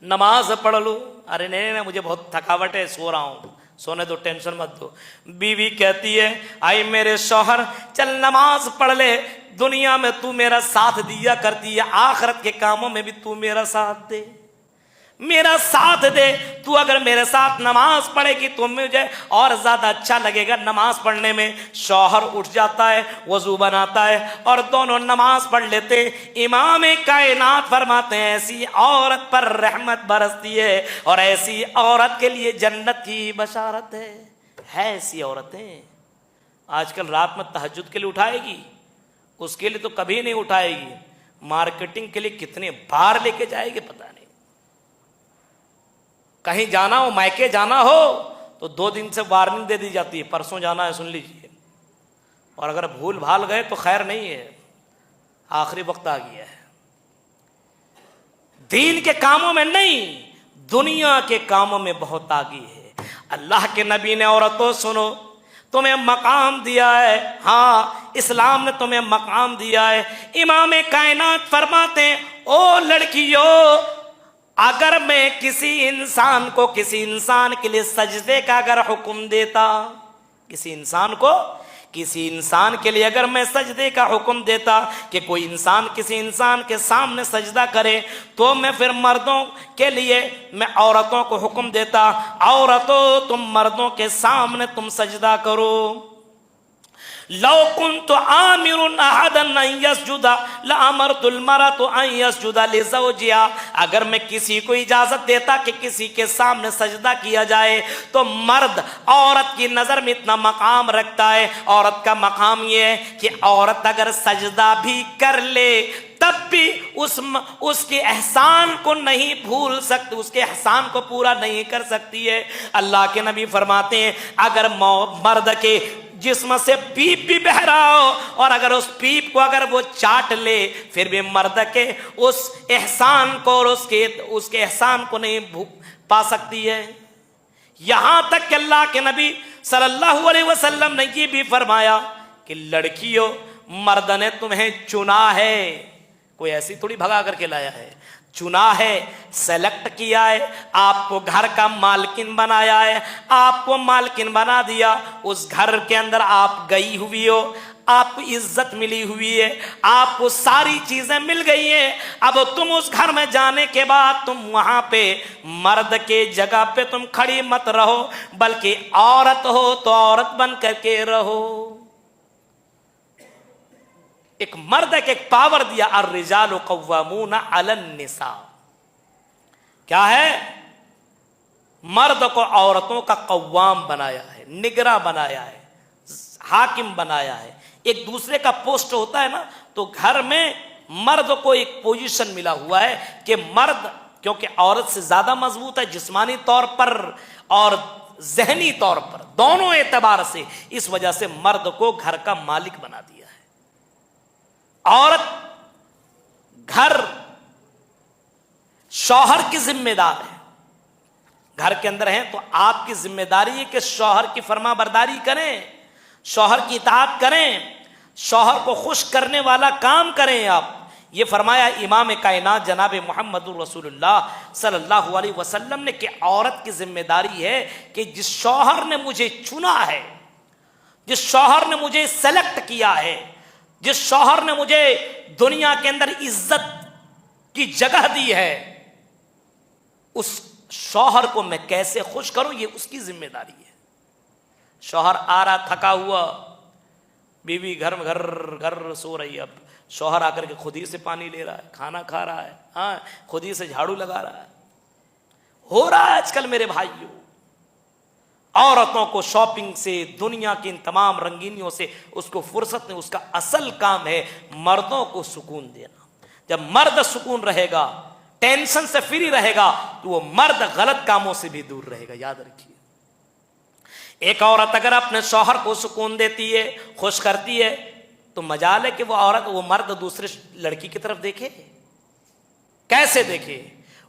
नमाज पढ़ लो, अरे नहीं नहीं मुझे बहुत थकावट है, सो रहा हूं। सोने दो, टेंशन मत दो। बीवी कहती है आई मेरे शौहर चल नमाज पढ़ ले, दुनिया में तू मेरा साथ दिया करती है, आखिरत के कामों में भी तू मेरा साथ दे, मेरा साथ दे। तू अगर मेरे साथ नमाज पढ़ेगी तो मुझे और ज्यादा अच्छा लगेगा नमाज पढ़ने में। शौहर उठ जाता है, वजू बनाता है और दोनों नमाज पढ़ लेते। इमाम कायनात फरमाते हैं ऐसी औरत पर रहमत बरसती है और ऐसी औरत के लिए जन्नत की बशारत है ऐसी औरतें आजकल रात में तहज्जुद के लिए उठाएगी, उसके लिए तो कभी नहीं उठाएगी, मार्केटिंग के लिए कितने बार लेके जाएगी पता नहीं। कहीं जाना हो, मायके जाना हो तो 2 दिन से वार्निंग दे दी जाती है, परसों जाना है सुन लीजिए, और अगर भूल भाल गए तो खैर नहीं है, आखिरी वक्त आ गया है। दीन के कामों में नहीं, दुनिया के कामों में बहुत आगे है। अल्लाह के नबी ने औरतों सुनो, तुम्हें मकाम दिया है, हाँ इस्लाम ने तुम्हें मकाम दिया है। इमाम कायनात फरमाते हैं ओ लड़कियों, अगर मैं किसी इंसान के लिए सजदे का अगर हुक्म देता, किसी इंसान के लिए अगर मैं सजदे का हुक्म देता कि कोई इंसान किसी इंसान के सामने सजदा करे, तो मैं फिर मर्दों के लिए मैं औरतों को हुक्म देता, औरतों तुम मर्दों के सामने तुम सजदा करो। लौ कुन्तु आमिरुन अहदन अन यसजुदा लअमरतुल मरअतु अन यसजुदा लिज़ौजिहा, अगर मैं किसी को इजाजत देता कि किसी के सामने सजदा किया जाए तो मर्द औरत की नजर में इतना मकाम रखता है। औरत का मकाम यह है कि औरत अगर सजदा भी कर ले तब भी उसके एहसान को नहीं भूल सकती, उसके एहसान को पूरा नहीं कर सकती है। अल्लाह के नबी फरमाते हैं अगर मर्द के जिस्म से पीप भी बह रहा हो और अगर उस पीप को अगर वो चाट ले, फिर भी मर्द के उस एहसान को और उसके एहसान को नहीं पा सकती है। यहां तक कि अल्लाह के नबी सल्लल्लाहु अलैहि वसल्लम ने ये भी फरमाया कि लड़कियों, मर्द ने तुम्हें चुना है, कोई ऐसी थोड़ी भगा करके लाया है, चुना है, सेलेक्ट किया है, आपको घर का मालकिन बनाया है, आपको मालकिन बना दिया, उस घर के अंदर आप गई हुई हो, आपको इज्जत मिली हुई है, आपको सारी चीजें मिल गई हैं। अब तुम उस घर में जाने के बाद तुम वहां पे मर्द के जगह पे तुम खड़ी मत रहो, बल्कि औरत हो तो औरत बन करके रहो। एक मर्द के एक पावर दिया, अर्रिजालु कव्वामूना अलन निसा। क्या है? मर्द को औरतों का कव्वाम बनाया है, निगरा बनाया है, हाकिम बनाया है। एक दूसरे का पोस्ट होता है ना, तो घर में मर्द को एक पोजीशन मिला हुआ है कि मर्द क्योंकि औरत से ज्यादा मजबूत है जिस्मानी तौर पर और जहनी तौर पर, दोनों एतबार से, इस वजह से मर्द को घर का मालिक बना दिया है। औरत घर शौहर की जिम्मेदार है, घर के अंदर है तो आपकी जिम्मेदारी है कि शौहर की फरमाबरदारी करें, शौहर की इताअत करें, शौहर को खुश करने वाला काम करें आप। ये फरमाया इमाम कायनात जनाब मुहम्मदुर रसूलुल्लाह सल्लल्लाहु अलैहि वसल्लम ने कि औरत की जिम्मेदारी है कि जिस शौहर ने मुझे चुना है, जिस शौहर ने मुझे सेलेक्ट किया है, जिस शौहर ने मुझे दुनिया के अंदर इज्जत की जगह दी है, उस शौहर को मैं कैसे खुश करूं, ये उसकी जिम्मेदारी है। शौहर आ रहा थका हुआ, बीवी घर में घर सो रही है, अब शौहर आकर के खुद ही से पानी ले रहा है, खाना खा रहा है, हाँ खुद ही से झाड़ू लगा रहा है। हो रहा है आजकल मेरे भाइयों, औरतों को शॉपिंग से, दुनिया की इन तमाम रंगीनियों से उसको फुर्सत नहीं, उसका असल काम है मर्दों को सुकून देना। जब मर्द सुकून रहेगा, टेंशन से फ्री रहेगा, तो वो मर्द गलत कामों से भी दूर रहेगा। याद रखिए, एक औरत अगर अपने शौहर को सुकून देती है, खुश करती है, तो मजाल है कि वो औरत, वो मर्द दूसरे लड़की की तरफ देखे। कैसे देखे?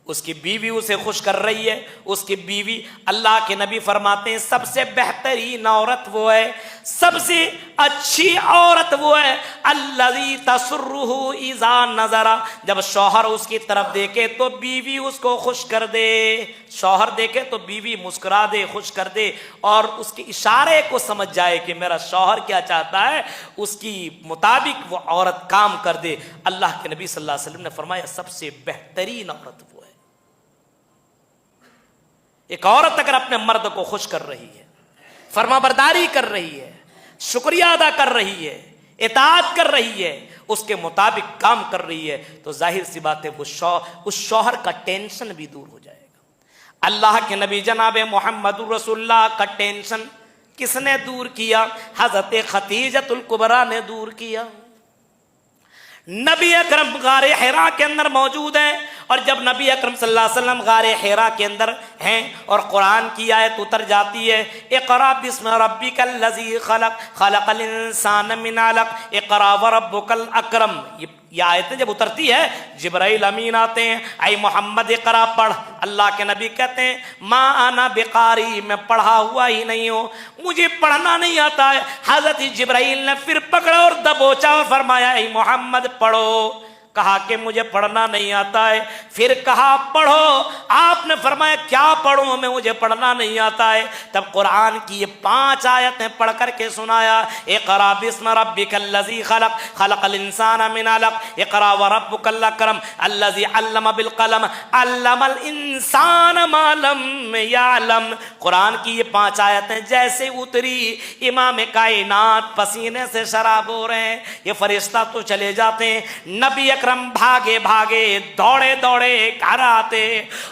उसकी बीवी उसे खुश कर रही है, उसकी बीवी, अल्लाह के नबी फरमाते हैं सबसे बेहतरीन औरत वो है, सबसे अच्छी औरत वो है अल्लज़ी तसुर्रुहु इज़ा नज़रा, जब शौहर उसकी तरफ देखे तो बीवी उसको खुश कर दे, शौहर देखे तो बीवी मुस्कुरा दे, खुश कर दे, और उसके इशारे को समझ जाए कि मेरा शौहर क्या चाहता है, उसकी मुताबिक वो औरत काम कर दे। अल्लाह के नबी सल्लल्लाहु अलैहि वसल्लम ने फरमाया सबसे बेहतरीन औरत वो है। एक औरत अगर अपने मर्द को खुश कर रही है, फरमाबरदारी कर रही है, शुक्रिया अदा कर रही है, इताअत कर रही है, उसके मुताबिक काम कर रही है, तो जाहिर सी बात है वो उस शौहर का टेंशन भी दूर हो जाएगा। अल्लाह के नबी जनाब मोहम्मद रसूलुल्लाह का टेंशन किसने दूर किया? हजरत खदीजतुल कुबरा ने दूर किया। नबी अकरम गारे हिरा के अंदर मौजूद हैं, और जब नबी अकरम सल्लल्लाहु अलैहि वसल्लम गारे हिरा के अंदर हैं और कुरान की आयत उतर जाती है, इक़रा बिस्मि रब्बिकल लज़ी खलक़ खलक़ल इंसान मिन अलक़ इक़रा व रब्बुकल अकरम, ये आयतें जब उतरती है जिब्राइल अमीन आते हैं, आई मोहम्मद इक़रा पढ़। अल्लाह के नबी कहते हैं मा आना बेकारी, मैं पढ़ा हुआ ही नहीं हूँ, मुझे पढ़ना नहीं आता है। हजरत जिब्राइल ने फिर पकड़ा और दबोचा और फरमाया आई मोहम्मद पढ़ो। कहा कि मुझे पढ़ना नहीं आता है, फिर कहा पढ़ो। आपने फरमाया क्या पढ़ूं मैं, मुझे पढ़ना नहीं आता है। तब कुरान की ये 5 आयतें पढ़ करके सुनाया, इक़रा बिस्मि रब्बिकल लज़ी खलक़ खलक़ल इंसान मिन अलक़ इक़रा व रब्बुकल अकरम अल्लज़ी अल्लम बिल क़लम अल्लमल इंसान मा लम यअलम। कुरान की ये 5 आयतें जैसे उतरी, इमाम कायनात पसीने से शराब हो रहे हैं, ये फरिश्ता तो चले जाते हैं, नबी अकरम भागे भागे दौड़े दौड़े घर आते,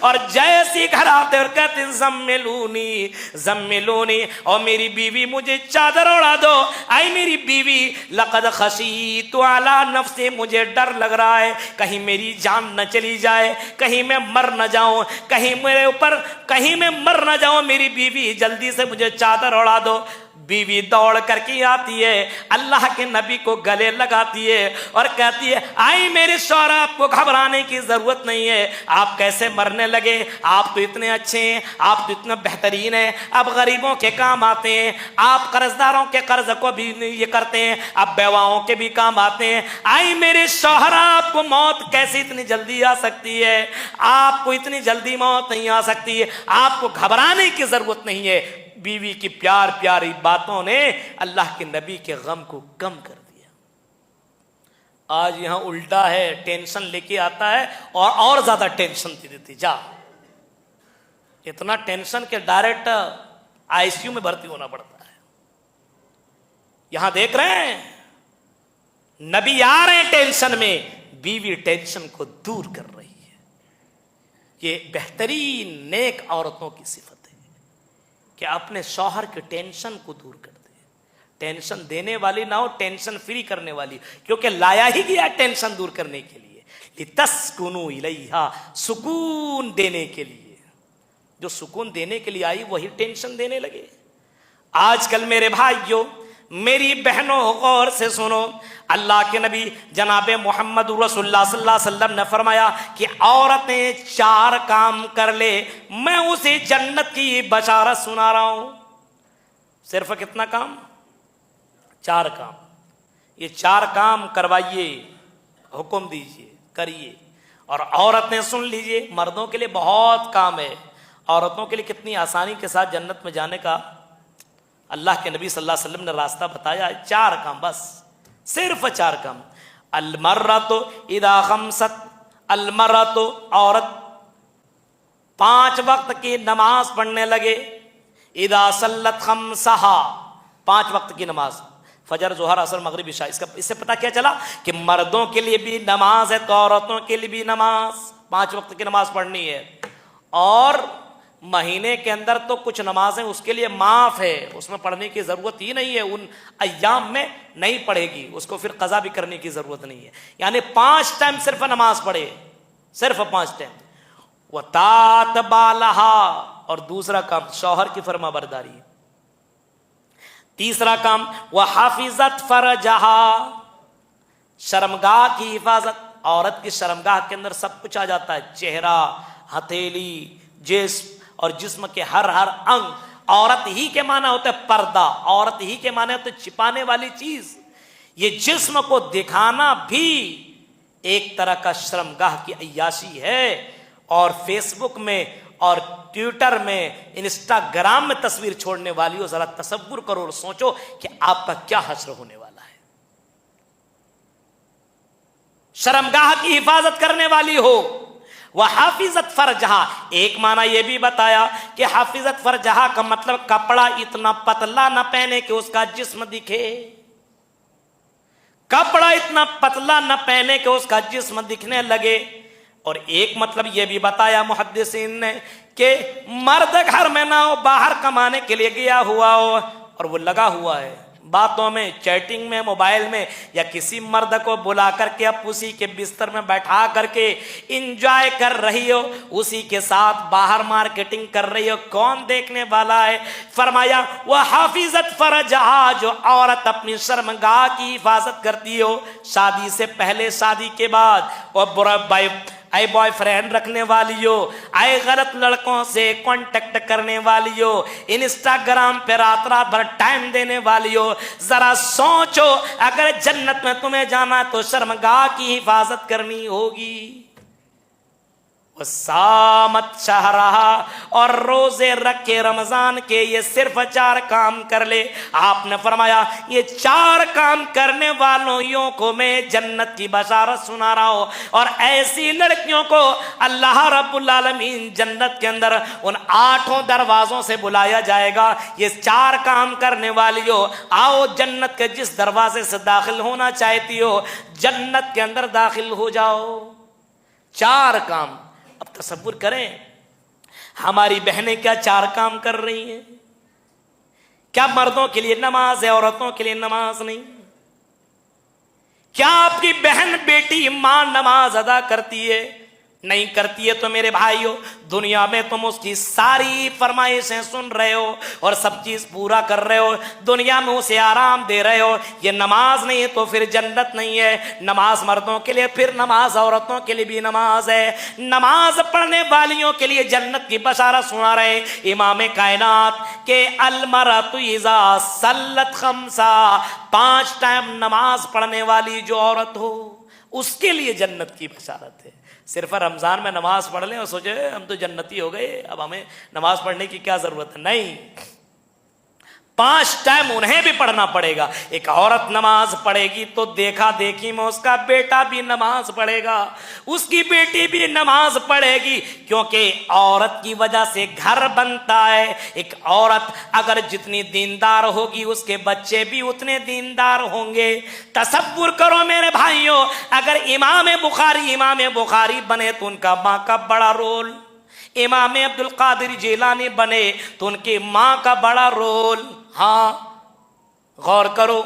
और जैसे घर आते और कहते ज़म्मिलूनी ज़म्मिलूनी, और मेरी बीवी मुझे चादर ओढ़ा दो। आई मेरी बीवी लक़द खशीतु अला नफ्सी, मुझे डर लग रहा है कहीं मेरी जान न चली जाए, कहीं मैं मर न जाऊं, कहीं मेरे ऊपर कहीं मैं मर न जाऊं, मेरी बीवी जल्दी से मुझे चादर ओढ़ा दो। बीवी दौड़ करके आती है, अल्लाह के नबी को गले लगाती है और कहती है आई मेरे शौहर, आपको घबराने की जरूरत नहीं है, आप कैसे मरने लगे, आप तो इतने अच्छे हैं, आप तो इतने बेहतरीन हैं, अब गरीबों के काम आते हैं, आप कर्जदारों के कर्ज को भी ये करते हैं, अब बेवाओं के भी काम आते हैं। आई मेरे शौहर, आपको मौत कैसे इतनी जल्दी आ सकती है, आपको इतनी जल्दी मौत नहीं आ सकती है, आपको घबराने की जरूरत नहीं है। बीवी की प्यार प्यारी बातों ने अल्लाह के नबी के गम को कम कर दिया। आज यहां उल्टा है, टेंशन लेके आता है और ज्यादा टेंशन दे देती, जा इतना टेंशन के डायरेक्ट आईसीयू में भर्ती होना पड़ता है। यहां देख रहे हैं नबी आ रहे हैं टेंशन में, बीवी टेंशन को दूर कर रही है। ये बेहतरीन नेक औरतों की सिफत कि अपने शौहर के टेंशन को दूर कर दे, टेंशन देने वाली ना हो, टेंशन फ्री करने वाली, क्योंकि लाया ही गया टेंशन दूर करने के लिए, लितस्कुनु इलैहा, सुकून देने के लिए। जो सुकून देने के लिए आई वही टेंशन देने लगे। आजकल मेरे भाइयों मेरी बहनों गौर से सुनो, अल्लाह के नबी जनाबे मोहम्मद रसूलुल्लाह सल्लल्लाहु अलैहि वसल्लम ने फरमाया कि औरतें 4 काम कर ले, मैं उसे जन्नत की बशारत सुना रहा हूं। सिर्फ कितना काम? 4 काम। ये 4 काम करवाइए, हुक्म दीजिए, करिए। और औरतें सुन लीजिए, मर्दों के लिए बहुत काम है, औरतों के लिए कितनी आसानी के साथ जन्नत में जाने का अल्लाह के नबी सल्लल्लाहु अलैहि वसल्लम ने रास्ता बताया है। 4 काम, बस सिर्फ 4 काम। अलमर्रतु इदा खमसत, अलमर्रतु औरत 5 वक्त की नमाज पढ़ने लगे, इदा सल्लत खमसहा 5 वक्त की नमाज, फजर जोहर असर मगरिब इशा। इससे पता क्या चला कि मर्दों के लिए भी नमाज है तो औरतों के लिए भी नमाज, 5 वक्त की नमाज पढ़नी है। और महीने के अंदर तो कुछ नमाजें उसके लिए माफ है, उसमें पढ़ने की जरूरत ही नहीं है, उन अय्याम में नहीं पढ़ेगी, उसको फिर कज़ा भी करने की जरूरत नहीं है। यानी 5 टाइम सिर्फ नमाज पढ़े, सिर्फ 5 टाइम। वह तात बालहा, और दूसरा काम शौहर की फरमाबरदारी। तीसरा काम वह हाफिजत फरजहा, शर्मगाह की हिफाजत। औरत की शर्मगाह के अंदर सब कुछ आ जाता है, चेहरा, हथेली, जिस्म और जिस्म के हर अंग। औरत ही के माना होता है पर्दा, औरत ही के माने होते छिपाने वाली चीज। ये जिस्म को दिखाना भी एक तरह का शर्मगाह की अय्याशी है। और फेसबुक में और ट्विटर में, इंस्टाग्राम में तस्वीर छोड़ने वाली हो, जरा तसव्वुर करो और सोचो कि आपका क्या हश्र होने वाला है। शर्मगाह की हिफाजत करने वाली हो। वह हाफिजत फरजहा, एक माना यह भी बताया कि हाफिजत फरजहा का मतलब कपड़ा इतना पतला न पहने कि उसका जिस्म दिखे। कपड़ा इतना पतला न पहने कि उसका जिस्म दिखने लगे। और एक मतलब यह भी बताया मुहद्दिसीन ने कि मर्द घर में ना हो, बाहर कमाने के लिए गया हुआ हो और वो लगा हुआ है बातों में, चैटिंग में, मोबाइल में, या किसी मर्द को बुला करके अब उसी के बिस्तर में बैठा करके इंजॉय कर रही हो, उसी के साथ बाहर मार्केटिंग कर रही हो, कौन देखने वाला है। फरमाया वह हाफिजत फरजहा, जो औरत अपनी शर्मगाह की हिफाजत करती हो, शादी से पहले, शादी के बाद, और आए बॉयफ्रेंड रखने वाली हो, आए गलत लड़कों से कांटेक्ट करने वाली हो, इंस्टाग्राम पे रात रात भर टाइम देने वाली हो, जरा सोचो अगर जन्नत में तुम्हें जाना तो शर्मगाह की हिफाजत करनी होगी। सामत शहरहा, और रोजे रखे रमजान के, ये सिर्फ 4 काम कर ले। आपने फरमाया ये 4 काम करने वालों को मैं जन्नत की बशारत सुना रहा हूं। और ऐसी लड़कियों को अल्लाह रब्बुल आलमीन जन्नत के अंदर उन 8 दरवाजों से बुलाया जाएगा। ये 4 काम करने वाली हो, आओ जन्नत के जिस दरवाजे से दाखिल होना चाहती हो, जन्नत के अंदर दाखिल हो जाओ। 4 काम। अब तसव्वुर करें हमारी बहनें क्या 4 काम कर रही हैं। क्या मर्दों के लिए नमाज है, औरतों के लिए नमाज नहीं? क्या आपकी बहन, बेटी, मां नमाज अदा करती है? नहीं करती है तो मेरे भाइयों, दुनिया में तुम उसकी सारी फरमाइशें सुन रहे हो और सब चीज पूरा कर रहे हो, दुनिया में उसे आराम दे रहे हो। ये नमाज नहीं है तो फिर जन्नत नहीं है। नमाज मर्दों के लिए, फिर नमाज औरतों के लिए भी नमाज है। नमाज पढ़ने वालियों के लिए जन्नत की बशारत सुना रहे इमाम कायनात के अलमरतु इज़ा सल्लत खम्सा, 5 टाइम नमाज पढ़ने वाली जो औरत हो उसके लिए जन्नत की बशारत है। सिर्फ रमजान में नमाज पढ़ लें और सोचे हम तो जन्नती हो गए, अब हमें नमाज पढ़ने की क्या जरूरत है? नहीं, 5 टाइम उन्हें भी पढ़ना पड़ेगा। एक औरत नमाज पढ़ेगी तो देखा देखी में उसका बेटा भी नमाज पढ़ेगा, उसकी बेटी भी नमाज पढ़ेगी, क्योंकि औरत की वजह से घर बनता है। एक औरत अगर जितनी दीनदार होगी उसके बच्चे भी उतने दीनदार होंगे। तसव्वुर करो मेरे भाइयों, अगर इमाम बुखारी बने तो उनका माँ का बड़ा रोल, इमाम अब्दुल कादिर जिलानी बने तो उनकी माँ का बड़ा रोल। हाँ, गौर करो।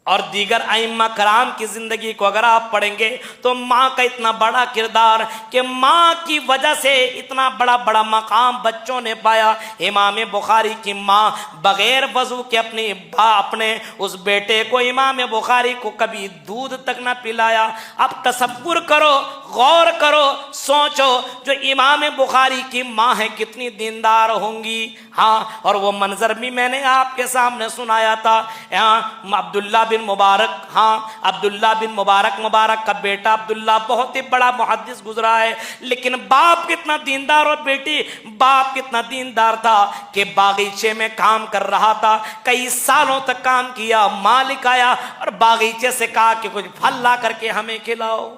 और दीगर आइम्मा कराम की जिंदगी को अगर आप पढ़ेंगे तो माँ का इतना बड़ा किरदार कि माँ की वजह से इतना बड़ा बड़ा मकाम बच्चों ने पाया। इमाम बुखारी की माँ बगैर वजू के अपने उस बेटे को, इमाम बुखारी को, कभी दूध तक ना पिलाया। अब तसव्वुर करो, गौर करो, सोचो, जो इमाम बुखारी की माँ है कितनी दीनदार होंगी। हाँ, और वो मंजर भी मैंने आपके सामने सुनाया था। यहाँ अब्दुल्ला बिन मुबारक, हाँ अब्दुल्ला बिन मुबारक का बेटा अब्दुल्ला बहुत ही बड़ा मुहद्दिस गुजरा है, लेकिन बाप कितना दीनदार, और बेटी बाप कितना दीनदार था कि बागीचे में काम कर रहा था, कई सालों तक काम किया। मालिक आया और बागीचे से कहा कि कुछ फल ला करके हमें खिलाओ।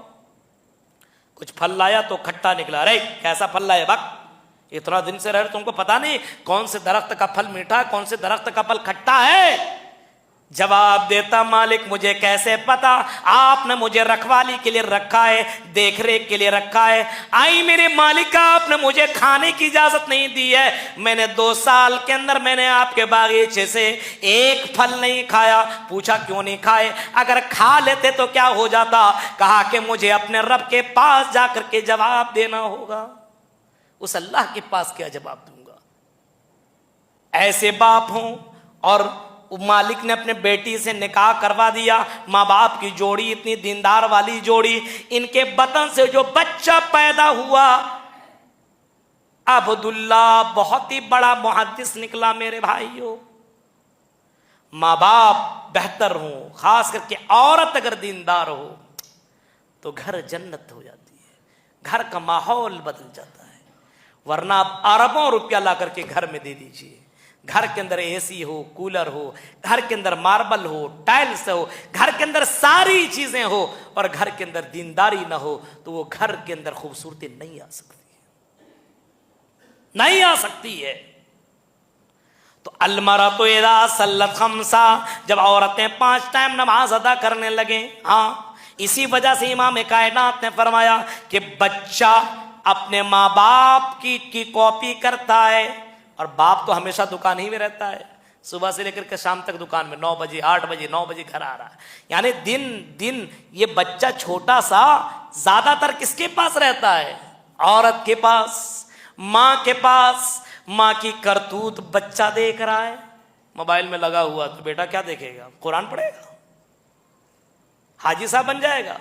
कुछ फल लाया तो खट्टा निकला। अरे कैसा फल लाया बक, इतना दिन से रह रहे तुमको पता नहीं कौन से दरख्त का फल मीठा, कौन से दरख्त का फल खट्टा है? जवाब देता मालिक मुझे कैसे पता, आपने मुझे रखवाली के लिए रखा है, देख रेख के लिए रखा है। आई मेरे मालिक, आपने मुझे खाने की इजाजत नहीं दी है। मैंने 2 साल के अंदर मैंने आपके बागीचे से एक फल नहीं खाया। पूछा क्यों नहीं खाए? अगर खा लेते तो क्या हो जाता? कहा कि मुझे अपने रब के पास जाकर के जवाब देना होगा। उस अल्लाह के पास क्या जवाब दूंगा? ऐसे बाप हों और मालिक ने अपने बेटी से निकाह करवा दिया। माँ बाप की जोड़ी, इतनी दीनदार वाली जोड़ी, इनके बतन से जो बच्चा पैदा हुआ अब्दुल्ला बहुत ही बड़ा मुहद्दिस निकला मेरे भाइयों। माँ बाप बेहतर हो, खास करके औरत अगर दीनदार हो तो घर जन्नत हो जाती है, घर का माहौल बदल जाता है। वरना आप अरबों रुपया ला करके घर में दे दीजिए, घर के अंदर एसी हो, कूलर हो, घर के अंदर मार्बल हो, टाइल्स हो, घर के अंदर सारी चीजें हो, और घर के अंदर दीनदारी ना हो तो वो घर के अंदर खूबसूरती नहीं आ सकती है, नहीं आ सकती है। तो अलमरा तो एदा सल्लत खमसा, जब औरतें 5 टाइम नमाज अदा करने लगे, हाँ इसी वजह से इमाम कायनात ने फरमाया कि बच्चा अपने माँ बाप की कॉपी करता है, और बाप तो हमेशा दुकान ही में रहता है, सुबह से लेकर के शाम तक दुकान में, 9 बजे 8 बजे 9 बजे घर आ रहा है। यानी दिन दिन ये बच्चा छोटा सा ज्यादातर किसके पास रहता है? औरत के पास, माँ के पास। माँ की करतूत बच्चा देख रहा है, मोबाइल में लगा हुआ, तो बेटा क्या देखेगा? कुरान पढ़ेगा, हाजी साहब बन जाएगा।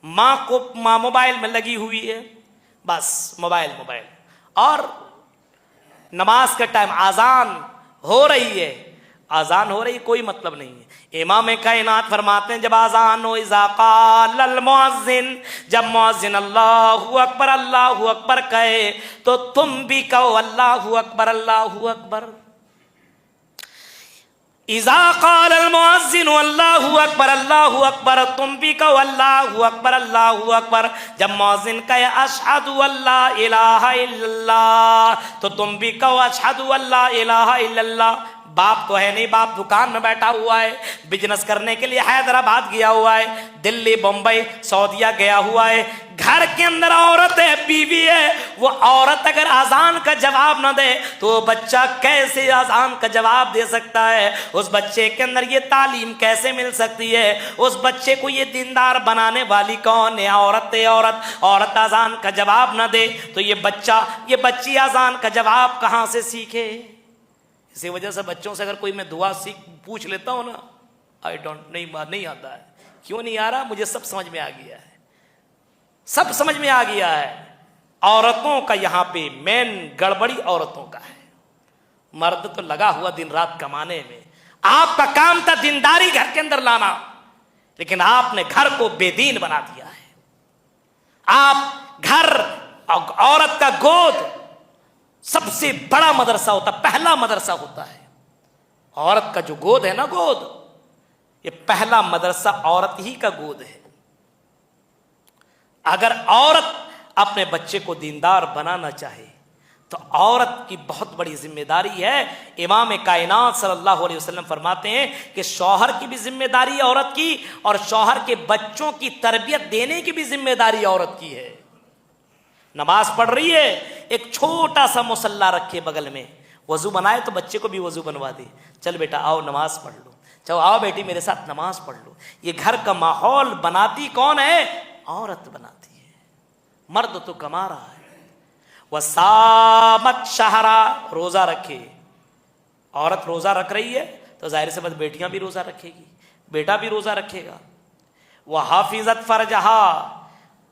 माँ मोबाइल में लगी हुई है, बस मोबाइल मोबाइल। और नमाज का टाइम, आजान हो रही है, आजान हो रही, कोई मतलब नहीं है। इमाम कायनात फरमाते हैं जब आजान हो, इज़ा क़ालल मुअज़्ज़िन, जब मुअज़्ज़िन अल्लाहु अकबर कहे तो तुम भी कहो अल्लाहु अकबर अल्लाहु अकबर। इज़ा क़ालल मुअज़्ज़िनु अल्लाहु अकबर, तुम भी कहो अल्लाहु अकबर। जब मुअज़्ज़िन कहे अशहदु अल्ला इलाहा इल्लल्लाह, तो तुम भी कहो अशहदु अल्ला इलाहा इल्लल्लाह। बाप तो है नहीं, बाप दुकान में बैठा हुआ है, बिजनेस करने के लिए हैदराबाद गया हुआ है, दिल्ली बम्बई सऊदीया गया हुआ है। घर के अंदर औरत है, बीवी है, वो औरत अगर अजान का जवाब न दे तो वो बच्चा कैसे अजान का जवाब दे सकता है? उस बच्चे के अंदर ये तालीम कैसे मिल सकती है? उस बच्चे को ये दीनदार बनाने वाली कौन है? औरत है, औरत। औरत अजान का जवाब न दे तो ये बच्ची अजान का जवाब कहाँ से सीखे? इसी वजह से बच्चों से अगर कोई मैं दुआ पूछ लेता हूं ना, आई डोंट, नहीं आता है। क्यों नहीं आ रहा? मुझे सब समझ में आ गया है, सब समझ में आ गया है। औरतों का यहां पे मेन गड़बड़ी औरतों का है। मर्द तो लगा हुआ दिन रात कमाने में, आपका काम था दीनदारी घर के अंदर लाना, लेकिन आपने घर को बेदीन बना दिया है। आप घर, औरत का गोद सबसे बड़ा मदरसा होता, पहला मदरसा होता है। औरत का जो गोद है ना, गोद, ये पहला मदरसा औरत ही का गोद है। अगर औरत अपने बच्चे को दीनदार बनाना चाहे तो औरत की बहुत बड़ी जिम्मेदारी है। इमाम कायनात सल्लल्लाहु अलैहि वसल्लम फरमाते हैं कि शौहर की भी जिम्मेदारी है औरत की, और शौहर के बच्चों की तरबियत देने की भी जिम्मेदारी औरत की है। नमाज पढ़ रही है, एक छोटा सा मुसल्ला रखे बगल में, वजू बनाए तो बच्चे को भी वजू बनवा दे, चल बेटा आओ नमाज पढ़ लो, चलो आओ बेटी मेरे साथ नमाज पढ़ लो। ये घर का माहौल बनाती कौन है? औरत बनाती है। मर्द तो कमा रहा है। वसामत शहरा, रोजा रखे। औरत रोजा रख रही है तो जाहिर से बात बेटियां भी रोजा रखेगी, बेटा भी रोजा रखेगा। वह हाफिजत फरजहा,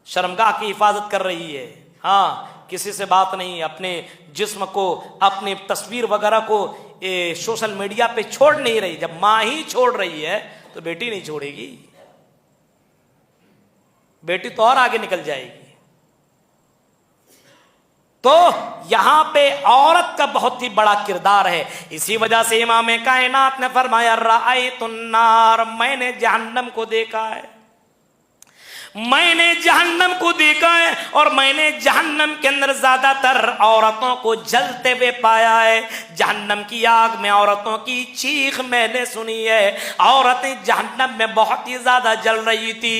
शर्मगाह की हिफाजत कर रही है। हाँ, किसी से बात नहीं, अपने जिस्म को, अपनी तस्वीर वगैरह को सोशल मीडिया पे छोड़ नहीं रही। जब माँ ही छोड़ रही है तो बेटी नहीं छोड़ेगी, बेटी तो और आगे निकल जाएगी। तो यहां पे औरत का बहुत ही बड़ा किरदार है। इसी वजह से इमाम कायनात ने फरमाया राअयतुन्नार, मैंने जहन्नम को देखा है, मैंने जहन्नम को देखा है, और मैंने जहन्नम के अंदर ज्यादातर औरतों को जलते हुए पाया है। जहन्नम की आग में औरतों की चीख मैंने सुनी है। औरतें जहन्नम में बहुत ही ज्यादा जल रही थी।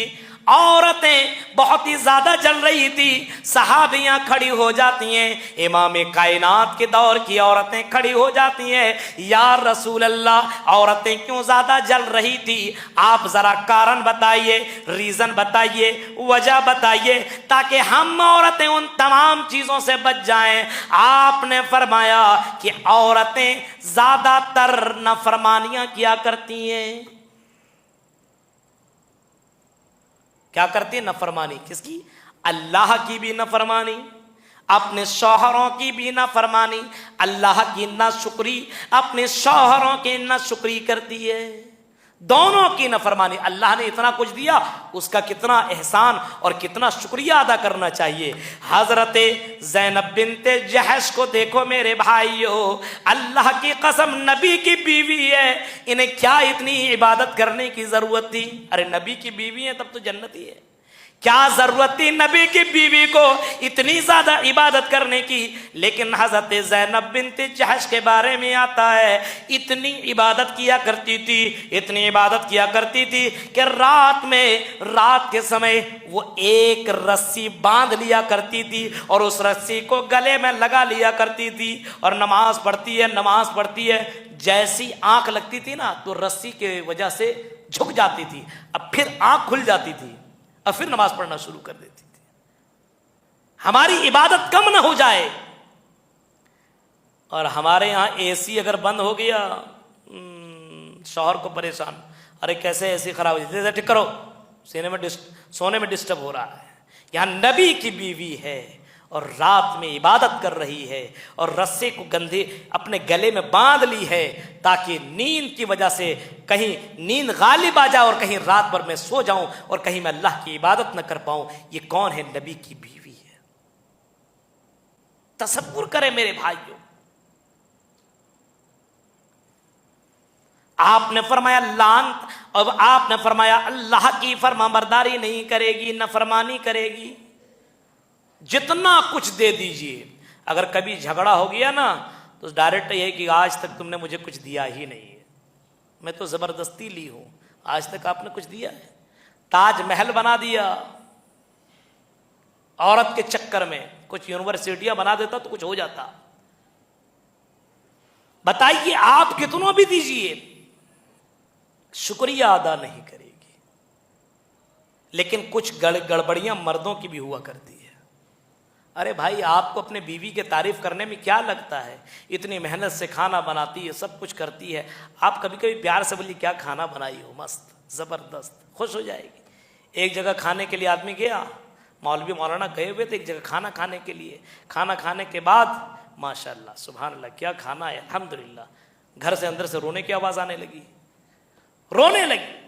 औरतें बहुत ही ज्यादा जल रही थी। सहाबियां खड़ी हो जाती हैं, इमाम कायनात के दौर की औरतें खड़ी हो जाती हैं, या रसूल अल्लाह, औरतें क्यों ज्यादा जल रही थी? आप जरा कारण बताइए, रीजन बताइए, वजह बताइए, ताकि हम औरतें उन तमाम चीजों से बच जाएं। आपने फरमाया कि औरतें ज्यादातर नाफरमानियां किया करती हैं। क्या करती है? नफरमानी। किसकी? अल्लाह की भी नफरमानी, अपने शौहरों की भी नाफरमानी, अल्लाह की नाशुक्री, अपने शौहरों की नाशुक्री करती है, दोनों की नफरमानी। अल्लाह ने इतना कुछ दिया, उसका कितना एहसान और कितना शुक्रिया अदा करना चाहिए। हजरत ज़ैनब बिन्ते जहश को देखो मेरे भाइयों, अल्लाह की कसम, नबी की बीवी है, इन्हें क्या इतनी इबादत करने की जरूरत थी? अरे नबी की बीवी है तब तो जन्नती है, क्या जरूरत थी नबी की बीवी को इतनी ज्यादा इबादत करने की? लेकिन हजरत ज़ैनब बिन्ते जहश के बारे में आता है, इतनी इबादत किया करती थी, इतनी इबादत किया करती थी कि रात के समय वो एक रस्सी बांध लिया करती थी और उस रस्सी को गले में लगा लिया करती थी और नमाज पढ़ती है, जैसी आंख लगती थी ना तो रस्सी के वजह से झुक जाती थी, अब फिर आंख खुल जाती थी, अब फिर नमाज पढ़ना शुरू कर देती थी। हमारी इबादत कम ना हो जाए। और हमारे यहां एसी अगर बंद हो गया, शौहर को परेशान, अरे कैसे एसी खराब हो जाती है, ठीक करो, सोने में डिस्टर्ब हो रहा है। यहां नबी की बीवी है और रात में इबादत कर रही है और रस्से को गंधे अपने गले में बांध ली है ताकि नींद की वजह से कहीं नींद गालिब आ जाए और कहीं रात भर मैं सो जाऊं और कहीं मैं अल्लाह की इबादत न कर पाऊं। ये कौन है? नबी की बीवी है। तसव्वुर करें मेरे भाइयों, आपने फरमाया लान, अब आपने फरमाया अल्लाह की फरमाबरदारी नहीं करेगी, नफरमानी करेगी, जितना कुछ दे दीजिए। अगर कभी झगड़ा हो गया ना तो डायरेक्ट यही कि आज तक तुमने मुझे कुछ दिया ही नहीं है, मैं तो जबरदस्ती ली हूं, आज तक आपने कुछ दिया है? ताजमहल बना दिया औरत के चक्कर में, कुछ यूनिवर्सिटियां बना देता तो कुछ हो जाता। बताइए, आप कितनों भी दीजिए, शुक्रिया अदा नहीं करेगी। लेकिन कुछ गड़बड़ियां मर्दों की भी हुआ करती है। अरे भाई, आपको अपने बीवी के तारीफ करने में क्या लगता है? इतनी मेहनत से खाना बनाती है, सब कुछ करती है, आप कभी कभी प्यार से बोलिए क्या खाना बनाई हो, मस्त, जबरदस्त, खुश हो जाएगी। एक जगह खाने के लिए आदमी गया, मौलवी मौलाना गए हुए थे एक जगह खाना खाने के लिए, खाना खाने के बाद माशाल्लाह सुभान अल्लाह क्या खाना है, अल्हम्दुलिल्लाह, घर से अंदर से रोने की आवाज आने लगी, रोने लगी।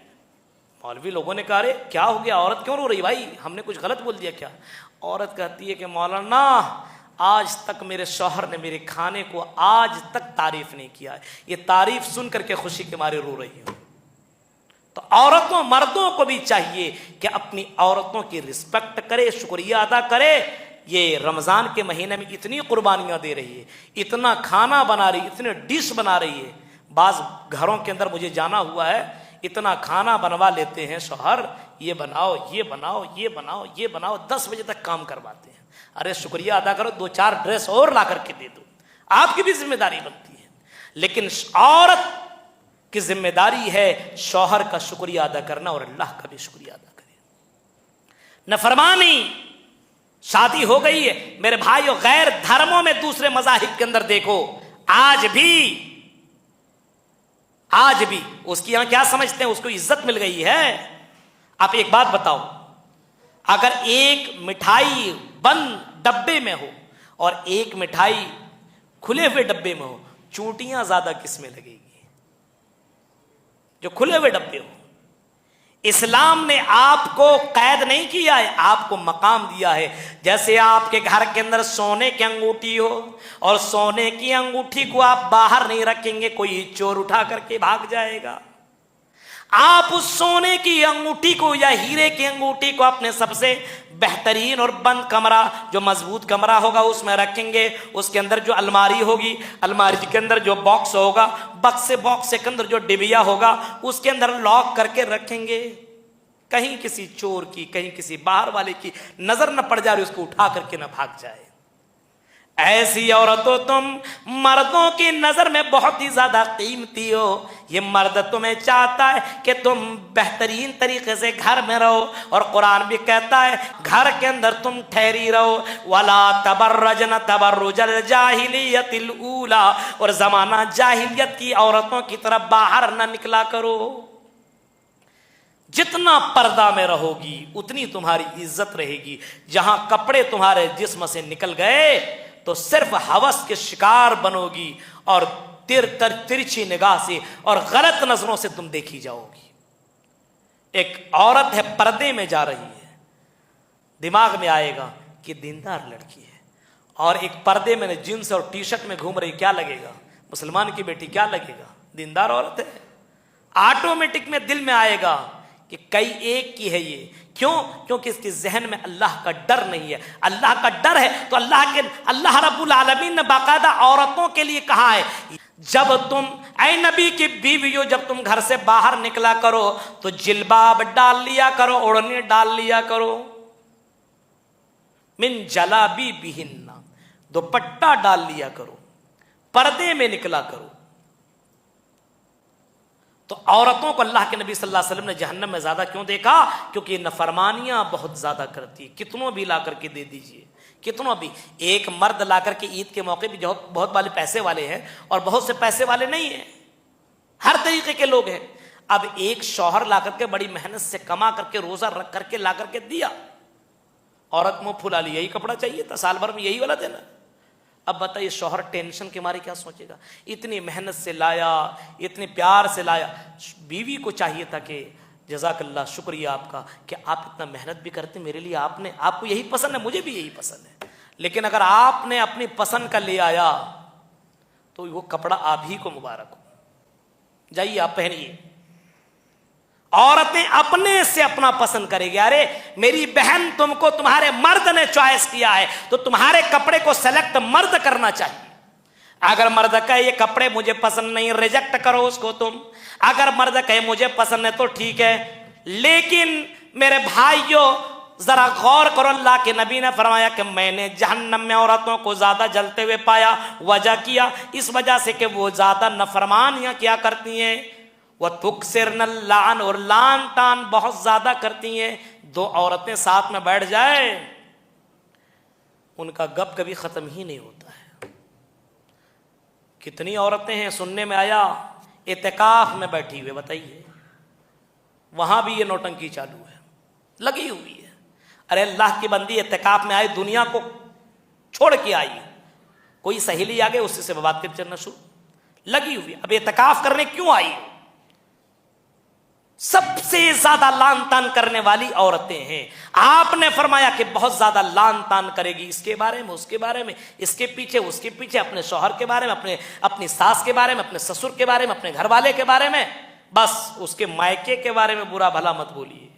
मौलवी लोगों ने कहा अरे क्या हो गया, औरत क्यों रो रही भाई, हमने कुछ गलत बोल दिया क्या? औरत कहती है कि मौलाना आज तक मेरे शौहर ने मेरे खाने को आज तक तारीफ नहीं किया है, ये तारीफ सुन करके खुशी के मारे रो रही हूं। तो औरतों मर्दों को भी चाहिए कि अपनी औरतों की रिस्पेक्ट करे, शुक्रिया अदा करे। ये रमजान के महीने में इतनी कुर्बानियां दे रही है, इतना खाना बना रही, इतने डिश बना रही है। बाज घरों के अंदर मुझे जाना हुआ है, इतना खाना बनवा लेते हैं शौहर, ये बनाओ ये बनाओ ये बनाओ ये बनाओ, 10 बजे तक काम करवाते हैं। अरे शुक्रिया अदा करो, 2-4 ड्रेस और ला करके दे दो, आपकी भी जिम्मेदारी बनती है। लेकिन औरत की जिम्मेदारी है शौहर का शुक्रिया अदा करना और अल्लाह का भी शुक्रिया अदा करे। नफरमानी, शादी हो गई है मेरे भाइयों, गैर धर्मों में दूसरे मज़ाहिब के अंदर देखो, आज भी उसकी यहां क्या समझते हैं, उसको इज्जत मिल गई है। आप एक बात बताओ, अगर एक मिठाई बंद डब्बे में हो और एक मिठाई खुले हुए डब्बे में हो, चूंटियां ज्यादा किस में लगेगी? जो खुले हुए डब्बे हो। इस्लाम ने आपको कैद नहीं किया है, आपको मकाम दिया है। जैसे आपके घर के अंदर सोने की अंगूठी हो और सोने की अंगूठी को आप बाहर नहीं रखेंगे, कोई चोर उठा करके भाग जाएगा। आप उस सोने की अंगूठी को या हीरे की अंगूठी को अपने सबसे बेहतरीन और बंद कमरा, जो मजबूत कमरा होगा, उसमें रखेंगे। उसके अंदर जो अलमारी होगी, अलमारी के अंदर जो बॉक्स होगा, बक्स के अंदर जो डिबिया होगा, उसके अंदर लॉक करके रखेंगे। कहीं किसी चोर की, कहीं किसी बाहर वाले की नजर न पड़ जाए, उसको उठा करके न भाग जाए। ऐसी औरतों तुम मर्दों की नजर में बहुत ही ज्यादा कीमती हो। ये मर्द तुम्हें चाहता है कि तुम बेहतरीन तरीके से घर में रहो, और कुरान भी कहता है घर के अंदर तुम ठहरी रहो। वला तबर्रजन तबर्रुजल जाहिलियतिल ऊला, और जमाना जाहिलियत की औरतों की तरफ बाहर ना निकला करो। जितना पर्दा में रहोगी उतनी तुम्हारी इज्जत रहेगी। जहां कपड़े तुम्हारे जिस्म से निकल गए तो सिर्फ हवस के शिकार बनोगी, और तिरछी निगाह से और गलत नजरों से तुम देखी जाओगी। एक औरत है, पर्दे में जा रही है, दिमाग में आएगा कि दीनदार लड़की है, और एक पर्दे में जींस और टी शर्ट में घूम रही, क्या लगेगा? मुसलमान की बेटी, क्या लगेगा? दीनदार औरत है। ऑटोमेटिक में दिल में आएगा कि कई एक की है ये। क्यों? क्योंकि इसके जहन में अल्लाह का डर नहीं है। अल्लाह का डर है तो अल्लाह रब्बुल आलमीन ने बाकायदा औरतों के लिए कहा है, जब तुम ऐ नबी की बीवियों, जब तुम घर से बाहर निकला करो तो जिल्बाब डाल लिया करो, ओढ़नी डाल लिया करो। मिन जलाबी बिहिन्ना, दुपट्टा डाल लिया करो, पर्दे में निकला करो। तो औरतों को अल्लाह के नबी सल्लल्लाहु अलैहि वसल्लम ने जहन्नम में ज्यादा क्यों देखा? क्योंकि नफरमानियां बहुत ज्यादा करती है। कितनों भी ला करके दे दीजिए, कितनों भी। एक मर्द ला करके ईद के मौके भी बहुत वाले पैसे वाले हैं, और बहुत से पैसे वाले नहीं हैं, हर तरीके के लोग हैं। अब एक शौहर ला करके बड़ी मेहनत से कमा करके रोजा रख करके ला करके दिया, औरत मुंह फुला ली, यही कपड़ा चाहिए था, साल भर में यही वाला देना। अब बताइए शौहर टेंशन के मारे क्या सोचेगा? इतनी मेहनत से लाया, इतने प्यार से लाया। बीवी को चाहिए था कि जज़ाकल्लाह, शुक्रिया आपका कि आप इतना मेहनत भी करते मेरे लिए, आपको यही पसंद है, मुझे भी यही पसंद है, लेकिन अगर आपने अपनी पसंद का ले आया तो वो कपड़ा आप ही को मुबारक हो, जाइए आप पहनिए। औरतें अपने से अपना पसंद करेगी। अरे मेरी बहन, तुमको तुम्हारे मर्द ने चॉइस किया है तो तुम्हारे कपड़े को सेलेक्ट मर्द करना चाहिए। अगर मर्द कहे ये कपड़े मुझे पसंद नहीं, रिजेक्ट करो उसको तुम। अगर मर्द कहे मुझे पसंद है तो ठीक है, लेकिन मेरे भाइयों जरा गौर करो, अल्लाह के नबी ने फरमाया कि मैंने जहन्नम में औरतों को ज्यादा जलते हुए पाया। वजह किया, इस वजह से कि वो ज्यादा नफरमानियां क्या करती हैं, वह तुकसिरन लान, और लान तान बहुत ज्यादा करती हैं। दो औरतें साथ में बैठ जाए, उनका गप कभी खत्म ही नहीं होता है। कितनी औरतें हैं, सुनने में आया इत्तेकाफ में बैठी हुई, बताइए वहां भी ये नौटंकी चालू है, लगी हुई है। अरे अल्लाह की बंदी इत्तेकाफ में आई, दुनिया को छोड़ के आई, कोई सहेली आ गई उससे से बात कर चलना शुरू, लगी हुई। अब इत्तेकाफ करने क्यों आई? सबसे ज्यादा लान तान करने वाली औरतें हैं। आपने फरमाया कि बहुत ज्यादा लान तान करेगी, इसके बारे में, उसके बारे में, इसके पीछे उसके पीछे, अपने शौहर के बारे में, अपनी सास के बारे में, अपने ससुर के बारे में, अपने घर वाले के बारे में। बस उसके मायके के बारे में बुरा भला मत बोलिए।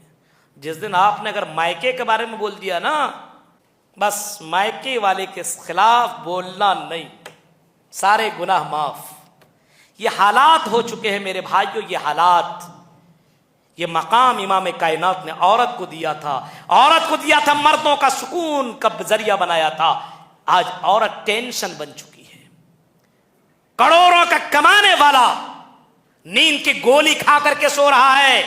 जिस दिन आपने अगर मायके के बारे में बोल दिया ना, बस मायके वाले के खिलाफ बोलना नहीं, सारे गुनाह माफ। ये हालात हो चुके हैं मेरे भाइयों, ये हालात, ये मकाम इमाम कायनात ने औरत को दिया था। औरत को दिया था, मर्दों का सुकून का जरिया बनाया था। आज औरत टेंशन बन चुकी है। करोड़ों का कमाने वाला नींद की गोली खा करके सो रहा है,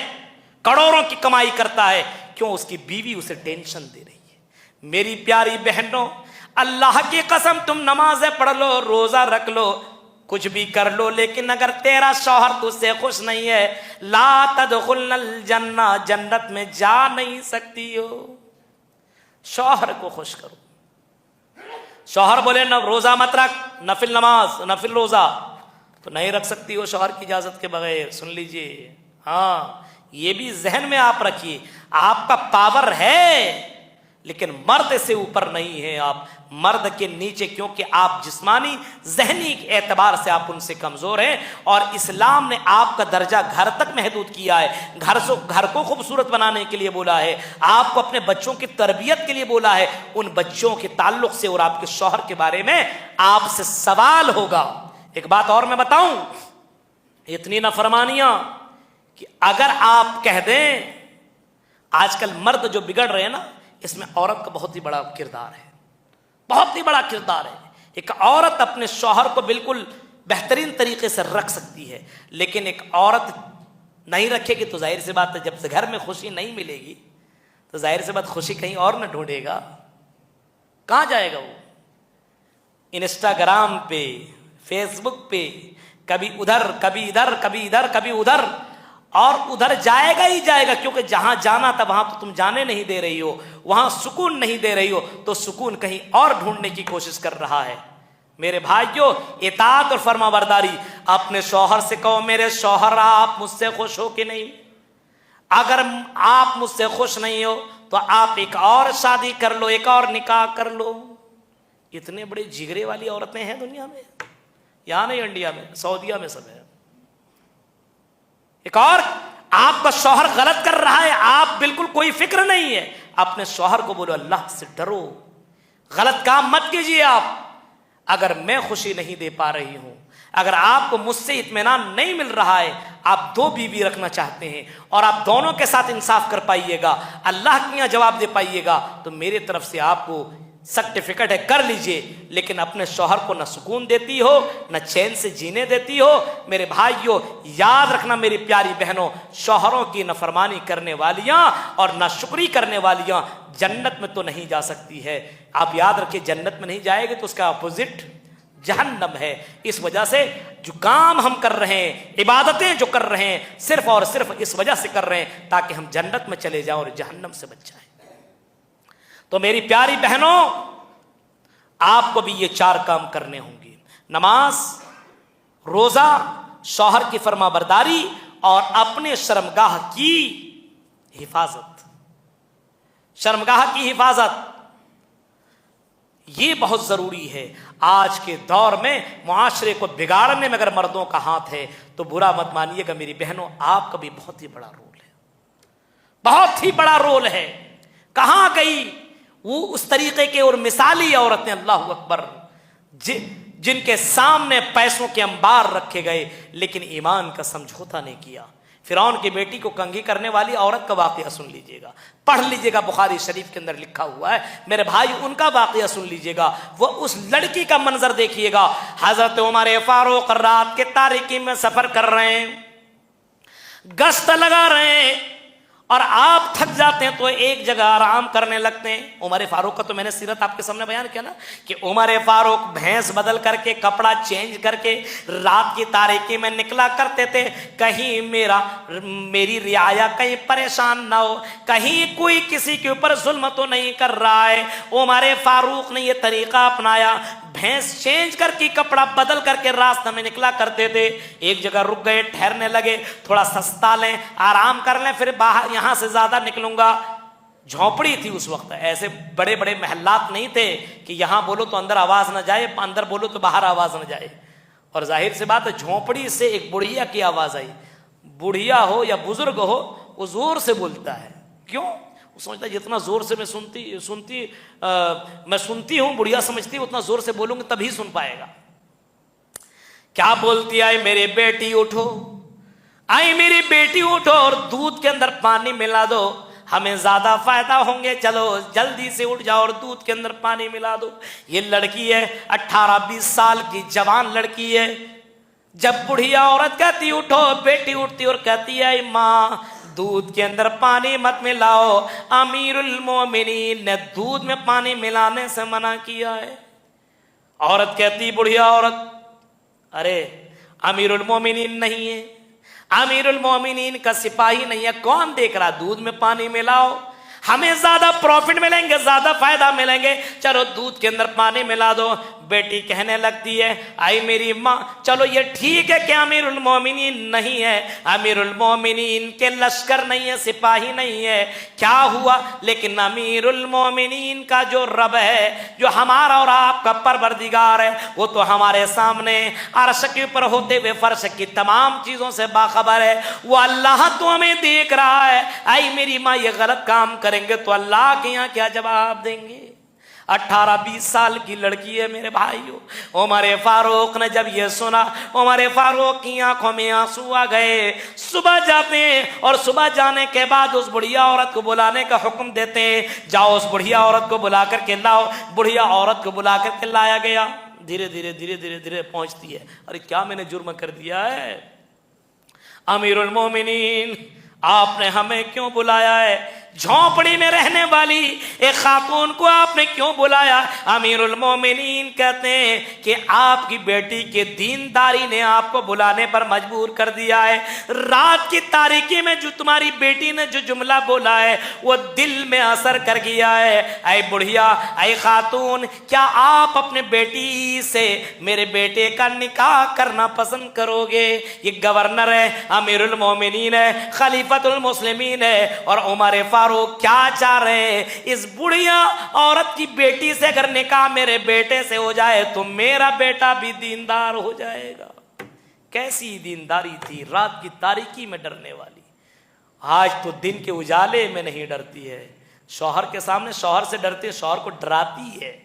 करोड़ों की कमाई करता है, क्यों? उसकी बीवी उसे टेंशन दे रही है। मेरी प्यारी बहनों, अल्लाह की कसम, तुम नमाजें पढ़ लो, रोजा रख लो, कुछ भी कर लो, लेकिन अगर तेरा शौहर तुझसे खुश नहीं है, ला तदखुलनल जन्ना, जन्नत में जा नहीं सकती हो। शौहर को खुश करो। शौहर बोले न रोजा मत रख, नफिल नमाज, नफिल रोजा, तो नहीं रख सकती हो शौहर की इजाजत के बगैर। सुन लीजिए, हाँ, ये भी जहन में आप रखिए, आपका पावर है लेकिन मर्द से ऊपर नहीं है आप, मर्द के नीचे, क्योंकि आप जिस्मानी जहनी एतबार से आप उनसे कमजोर हैं। और इस्लाम ने आपका दर्जा घर तक महदूद किया है। घर को खूबसूरत बनाने के लिए बोला है, आपको अपने बच्चों की तरबियत के लिए बोला है। उन बच्चों के ताल्लुक से और आपके शौहर के बारे में आपसे सवाल होगा। एक बात और मैं बताऊं, इतनी नाफरमानियां कि अगर आप कह दें आजकल मर्द जो बिगड़ रहे हैं ना, इसमें औरत का बहुत ही बड़ा किरदार है, बहुत ही बड़ा किरदार है। एक औरत अपने शौहर को बिल्कुल बेहतरीन तरीके से रख सकती है, लेकिन एक औरत नहीं रखेगी तो जाहिर सी बात है, जब से घर में खुशी नहीं मिलेगी तो जाहिर सी बात खुशी कहीं और न ढूंढेगा, कहां जाएगा वो? इंस्टाग्राम पे, फेसबुक पे, कभी उधर कभी इधर, कभी इधर कभी उधर, और उधर जाएगा ही जाएगा, क्योंकि जहां जाना था वहां तो तुम जाने नहीं दे रही हो, वहां सुकून नहीं दे रही हो, तो सुकून कहीं और ढूंढने की कोशिश कर रहा है। मेरे भाइयों, इताअत और फरमाबरदारी। अपने शौहर से कहो, मेरे शौहर आप मुझसे खुश हो कि नहीं? अगर आप मुझसे खुश नहीं हो तो आप एक और शादी कर लो, एक और निकाह कर लो। इतने बड़े जिगरे वाली औरतें हैं दुनिया में, यहां नहीं, इंडिया में, सऊदीया में सब है। एक और, आपका शौहर गलत कर रहा है, आप बिल्कुल कोई फिक्र नहीं है, अपने शौहर को बोलो अल्लाह से डरो, गलत काम मत कीजिए आप। अगर मैं खुशी नहीं दे पा रही हूं, अगर आपको मुझसे इत्मीनान नहीं मिल रहा है, आप दो बीवी रखना चाहते हैं और आप दोनों के साथ इंसाफ कर पाइएगा, अल्लाह के यहाँ जवाब दे पाइएगा, तो मेरी तरफ से आपको सर्टिफिकेट है, कर लीजिए। लेकिन अपने शौहर को न सुकून देती हो, न चैन से जीने देती हो। मेरे भाइयों, याद रखना मेरी प्यारी बहनों, शौहरों की नफरमानी करने वालियां और नाशुक्री करने वालियां जन्नत में तो नहीं जा सकती है। आप याद रखिए, जन्नत में नहीं जाएगी तो उसका अपोजिट जहन्नम है। इस वजह से जो काम हम कर रहे हैं, इबादतें जो कर रहे हैं, सिर्फ और सिर्फ इस वजह से कर रहे हैं ताकि हम जन्नत में चले जाएं और जहन्नम से बच जाएं। तो मेरी प्यारी बहनों, आपको भी ये 4 काम करने होंगे: नमाज, रोजा, शौहर की फरमाबरदारी और अपने शर्मगाह की हिफाजत। शर्मगाह की हिफाजत ये बहुत जरूरी है। आज के दौर में मुआशरे को बिगाड़ने में अगर मर्दों का हाथ है तो बुरा मत मानिएगा मेरी बहनों, आपका भी बहुत ही बड़ा रोल है, बहुत ही बड़ा रोल है। कहां गई वो उस तरीके के और मिसाली औरतें, अल्लाह अकबर, जिनके सामने पैसों के अंबार रखे गए लेकिन ईमान का समझौता नहीं किया। फिरौन की बेटी को कंघी करने वाली औरत का वाकया सुन लीजिएगा, पढ़ लीजिएगा, बुखारी शरीफ के अंदर लिखा हुआ है। मेरे भाई, उनका वाकया सुन लीजिएगा, वो उस लड़की का मंजर देखिएगा। हजरत उमर फारूक रात के तारीकी में सफर कर रहे हैं, गश्त लगा रहे हैं, और आप थक जाते हैं तो एक जगह आराम करने लगते हैं। उमर फारूक का तो मैंने सीरत आपके सामने बयान किया ना, कि उमर फारूक भैंस बदल करके, कपड़ा चेंज करके रात की तारीकी में निकला करते थे, कहीं मेरी रियाया कहीं परेशान ना हो, कहीं कोई किसी के ऊपर जुल्म तो नहीं कर रहा है। उमर फारूक ने यह तरीका अपनाया, भैंस चेंज करके, कपड़ा बदल करके रास्ते में निकला करते थे। एक जगह रुक गए, ठहरने लगे, थोड़ा सस्ता लें, आराम कर लें, फिर बाहर यहां से ज्यादा निकलूंगा। झोपड़ी थी उस वक्त, ऐसे बड़े बड़े महल्लात नहीं थे कि यहां बोलो तो अंदर आवाज ना जाए, अंदर बोलो तो बाहर आवाज ना जाए। और जाहिर सी बात है, झोपड़ी से एक बुढ़िया की आवाज आई। बुढ़िया हो या बुजुर्ग हो, वो जोर से बोलता है। क्यों? वो समझता जितना जोर से मैं सुनती हूं, बुढ़िया समझती उतना जोर से बोलूंगी तभी सुन पाएगा। क्या बोलती? आई मेरी बेटी उठो, आई मेरी बेटी उठो और दूध के अंदर पानी मिला दो, हमें ज्यादा फायदा होंगे, चलो जल्दी से उठ जाओ और दूध के अंदर पानी मिला दो। ये लड़की है 18-20 साल की जवान लड़की है। जब बुढ़िया औरत कहती उठो, बेटी उठती और कहती है माँ दूध के अंदर पानी मत मिलाओ, अमीरुल मोमिनीन ने दूध में पानी मिलाने से मना किया है। औरत कहती, बुढ़िया औरत, अरे अमीरुल मोमिनीन नहीं है, अमीरुल मोमिनीन का सिपाही नहीं है, कौन देख रहा? दूध में पानी मिलाओ, हमें ज्यादा प्रॉफिट मिलेंगे, ज्यादा फायदा मिलेंगे, चलो दूध के अंदर पानी मिला दो। बेटी कहने लगती है, आई मेरी माँ, चलो ये ठीक है कि अमीरुल मोमिनीन नहीं है, अमीरुल मोमिनीन के लश्कर नहीं है, सिपाही नहीं है, क्या हुआ? लेकिन अमीरुल मोमिनीन का जो रब है, जो हमारा और आपका परवरदिगार है, वो तो हमारे सामने अर्श के ऊपर होते हुए फर्श की तमाम चीजों से बाखबर है। वो अल्लाह तो हमें देख रहा है। आई मेरी माँ, ये गलत काम करेंगे तो अल्लाह के यहाँ क्या जवाब देंगे? 18-20 साल की लड़की है मेरे भाइयों। उमर फारूक ने जब ये सुना, उमर फारूक की आंखों में आंसू आ गए। सुबह जाते हैं और सुबह जाने के बाद उस बुढ़िया औरत को बुलाने का हुक्म देते हैं, जाओ उस बुढ़िया औरत को बुला कर के लाओ। बुढ़िया औरत को बुला कर के लाया गया। धीरे धीरे धीरे धीरे धीरे पहुंचती है। अरे क्या मैंने जुर्म कर दिया है अमीरुल मोमिनीन, आपने हमें क्यों बुलाया है? झोंपड़ी में रहने वाली एक खातून को आपने क्यों बुलाया? अमीरुल मोमिनीन कहते हैं कि आपकी बेटी के दीनदारी ने आपको बुलाने पर मजबूर कर दिया है। रात की तारीकी में जो तुम्हारी बेटी ने जो जुमला बोला है वो दिल में असर कर गया है। ऐ बुढ़िया, ऐ खातून, क्या आप अपने बेटी से मेरे बेटे का निकाह करना पसंद करोगे? ये गवर्नर है, अमीरुल मोमिनीन है, खलीफतुल मुस्लिमीन है, और उमर फारूक क्या चाह रहे हैं? इस बुढ़िया औरत की बेटी से अगर निकाह मेरे बेटे से हो जाए तो मेरा बेटा भी दीनदार हो जाएगा। कैसी दीनदारी थी, रात की तारीकी में डरने वाली। आज तो दिन के उजाले में नहीं डरती है, शौहर के सामने शौहर से डरती है, शौहर को डराती है।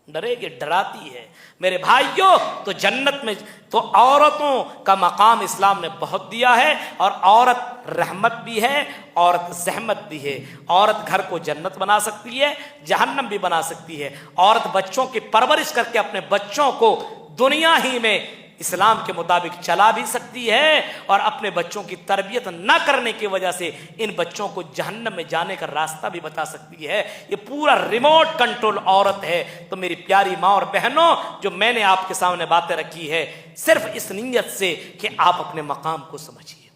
डरेगी, डराती है मेरे भाइयों। तो जन्नत में तो औरतों का मकाम इस्लाम ने बहुत दिया है, और औरत रहमत भी है, औरत ज़हमत भी है। औरत घर को जन्नत बना सकती है, जहन्नम भी बना सकती है। औरत बच्चों की परवरिश करके अपने बच्चों को दुनिया ही में इस्लाम के मुताबिक चला भी सकती है, और अपने बच्चों की तरबियत न करने की वजह से इन बच्चों को जहन्नम में जाने का रास्ता भी बता सकती है। ये पूरा रिमोट कंट्रोल औरत है। तो मेरी प्यारी माँ और बहनों, जो मैंने आपके सामने बातें रखी है सिर्फ इस नीयत से कि आप अपने मकाम को समझिए,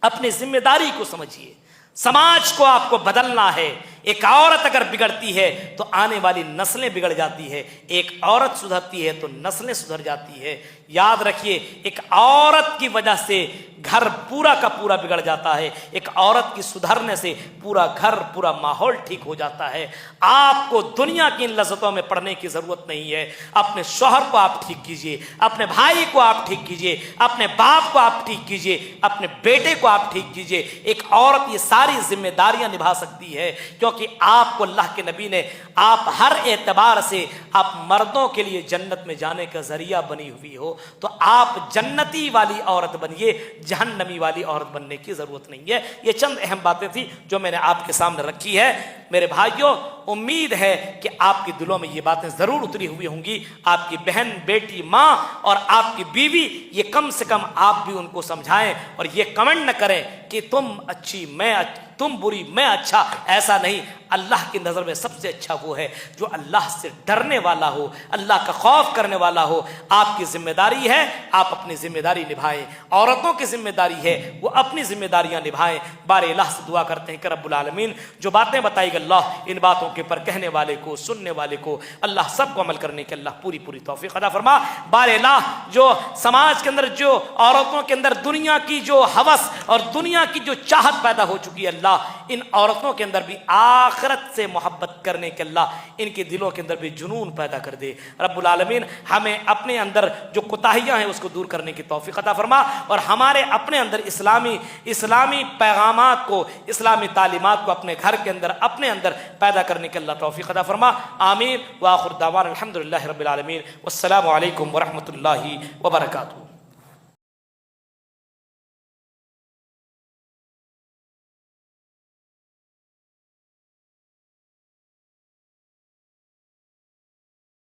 अपनी जिम्मेदारी को समझिए। समाज को आपको बदलना है। एक औरत अगर बिगड़ती है तो आने वाली नस्लें बिगड़ जाती है, एक औरत सुधरती है तो नस्लें सुधर जाती है। याद रखिए, एक औरत की वजह से घर पूरा का पूरा बिगड़ जाता है, एक औरत की सुधरने से पूरा घर, पूरा माहौल ठीक हो जाता है। आपको दुनिया की इन लज़्ज़तों में पड़ने की जरूरत नहीं है। अपने शौहर को आप ठीक कीजिए, अपने भाई को आप ठीक कीजिए, अपने बाप को आप ठीक कीजिए, अपने बेटे को आप ठीक कीजिए। एक औरत ये सारी जिम्मेदारियां निभा सकती है, क्योंकि आपको अल्लाह के नबी ने आप हर एतबार से आप मर्दों के लिए जन्नत में जाने का जरिया बनी हुई हो, तो आप जन्नती वाली औरत बनिए, जहन्नमी वाली औरत बनने की जरूरत नहीं है। ये चंद अहम बातें थी जो मैंने आपके सामने रखी है। मेरे भाइयों, उम्मीद है कि आपके दिलों में ये बातें जरूर उतरी हुई होंगी। आपकी बहन, बेटी, माँ और आपकी बीवी, ये कम से कम आप भी उनको समझाएं, और ये कमेंट न करें कि तुम अच्छी, तुम बुरी, मैं अच्छा। ऐसा नहीं। अल्लाह की नज़र में सबसे अच्छा वो है जो अल्लाह से डरने वाला हो, अल्लाह का खौफ करने वाला हो। आपकी जिम्मेदारी है, आप अपनी जिम्मेदारी निभाएं। औरतों की जिम्मेदारी है वो अपनी जिम्मेदारियां निभाएं। बारे अल्लाह से दुआ करते हैं कि रब्बुल आलमीन जो बातें बताई गई, अल्लाह इन बातों के पर कहने वाले को, सुनने वाले को, अल्लाह सबको अमल करने के अल्लाह पूरी पूरी तौफीक अता फरमा। बारे अल्लाह जो समाज के अंदर, जो औरतों के अंदर दुनिया की जो हवस और दुनिया की जो चाहत पैदा हो चुकी है, अल्लाह इन औरतों के अंदर भी आखिरत से मोहब्बत करने के अल्लाह इनके दिलों के अंदर भी जुनून पैदा कर दे। रब्बुल आलमीन हमें अपने अंदर जो कोताहियां हैं उसको दूर करने की तौफीक अता फरमा, और हमारे अपने अंदर इस्लामी पैगामात को, इस्लामी तालीमात को अपने घर के अंदर, अपने अंदर पैदा करने की अल्लाह तौफीक अता फरमा। आमीन। व आखिर दावाना अल्हम्दुलिल्लाहि रब्बिल आलमीन। वस्सलामु अलैकुम व रहमतुल्लाहि व बरकातुहू।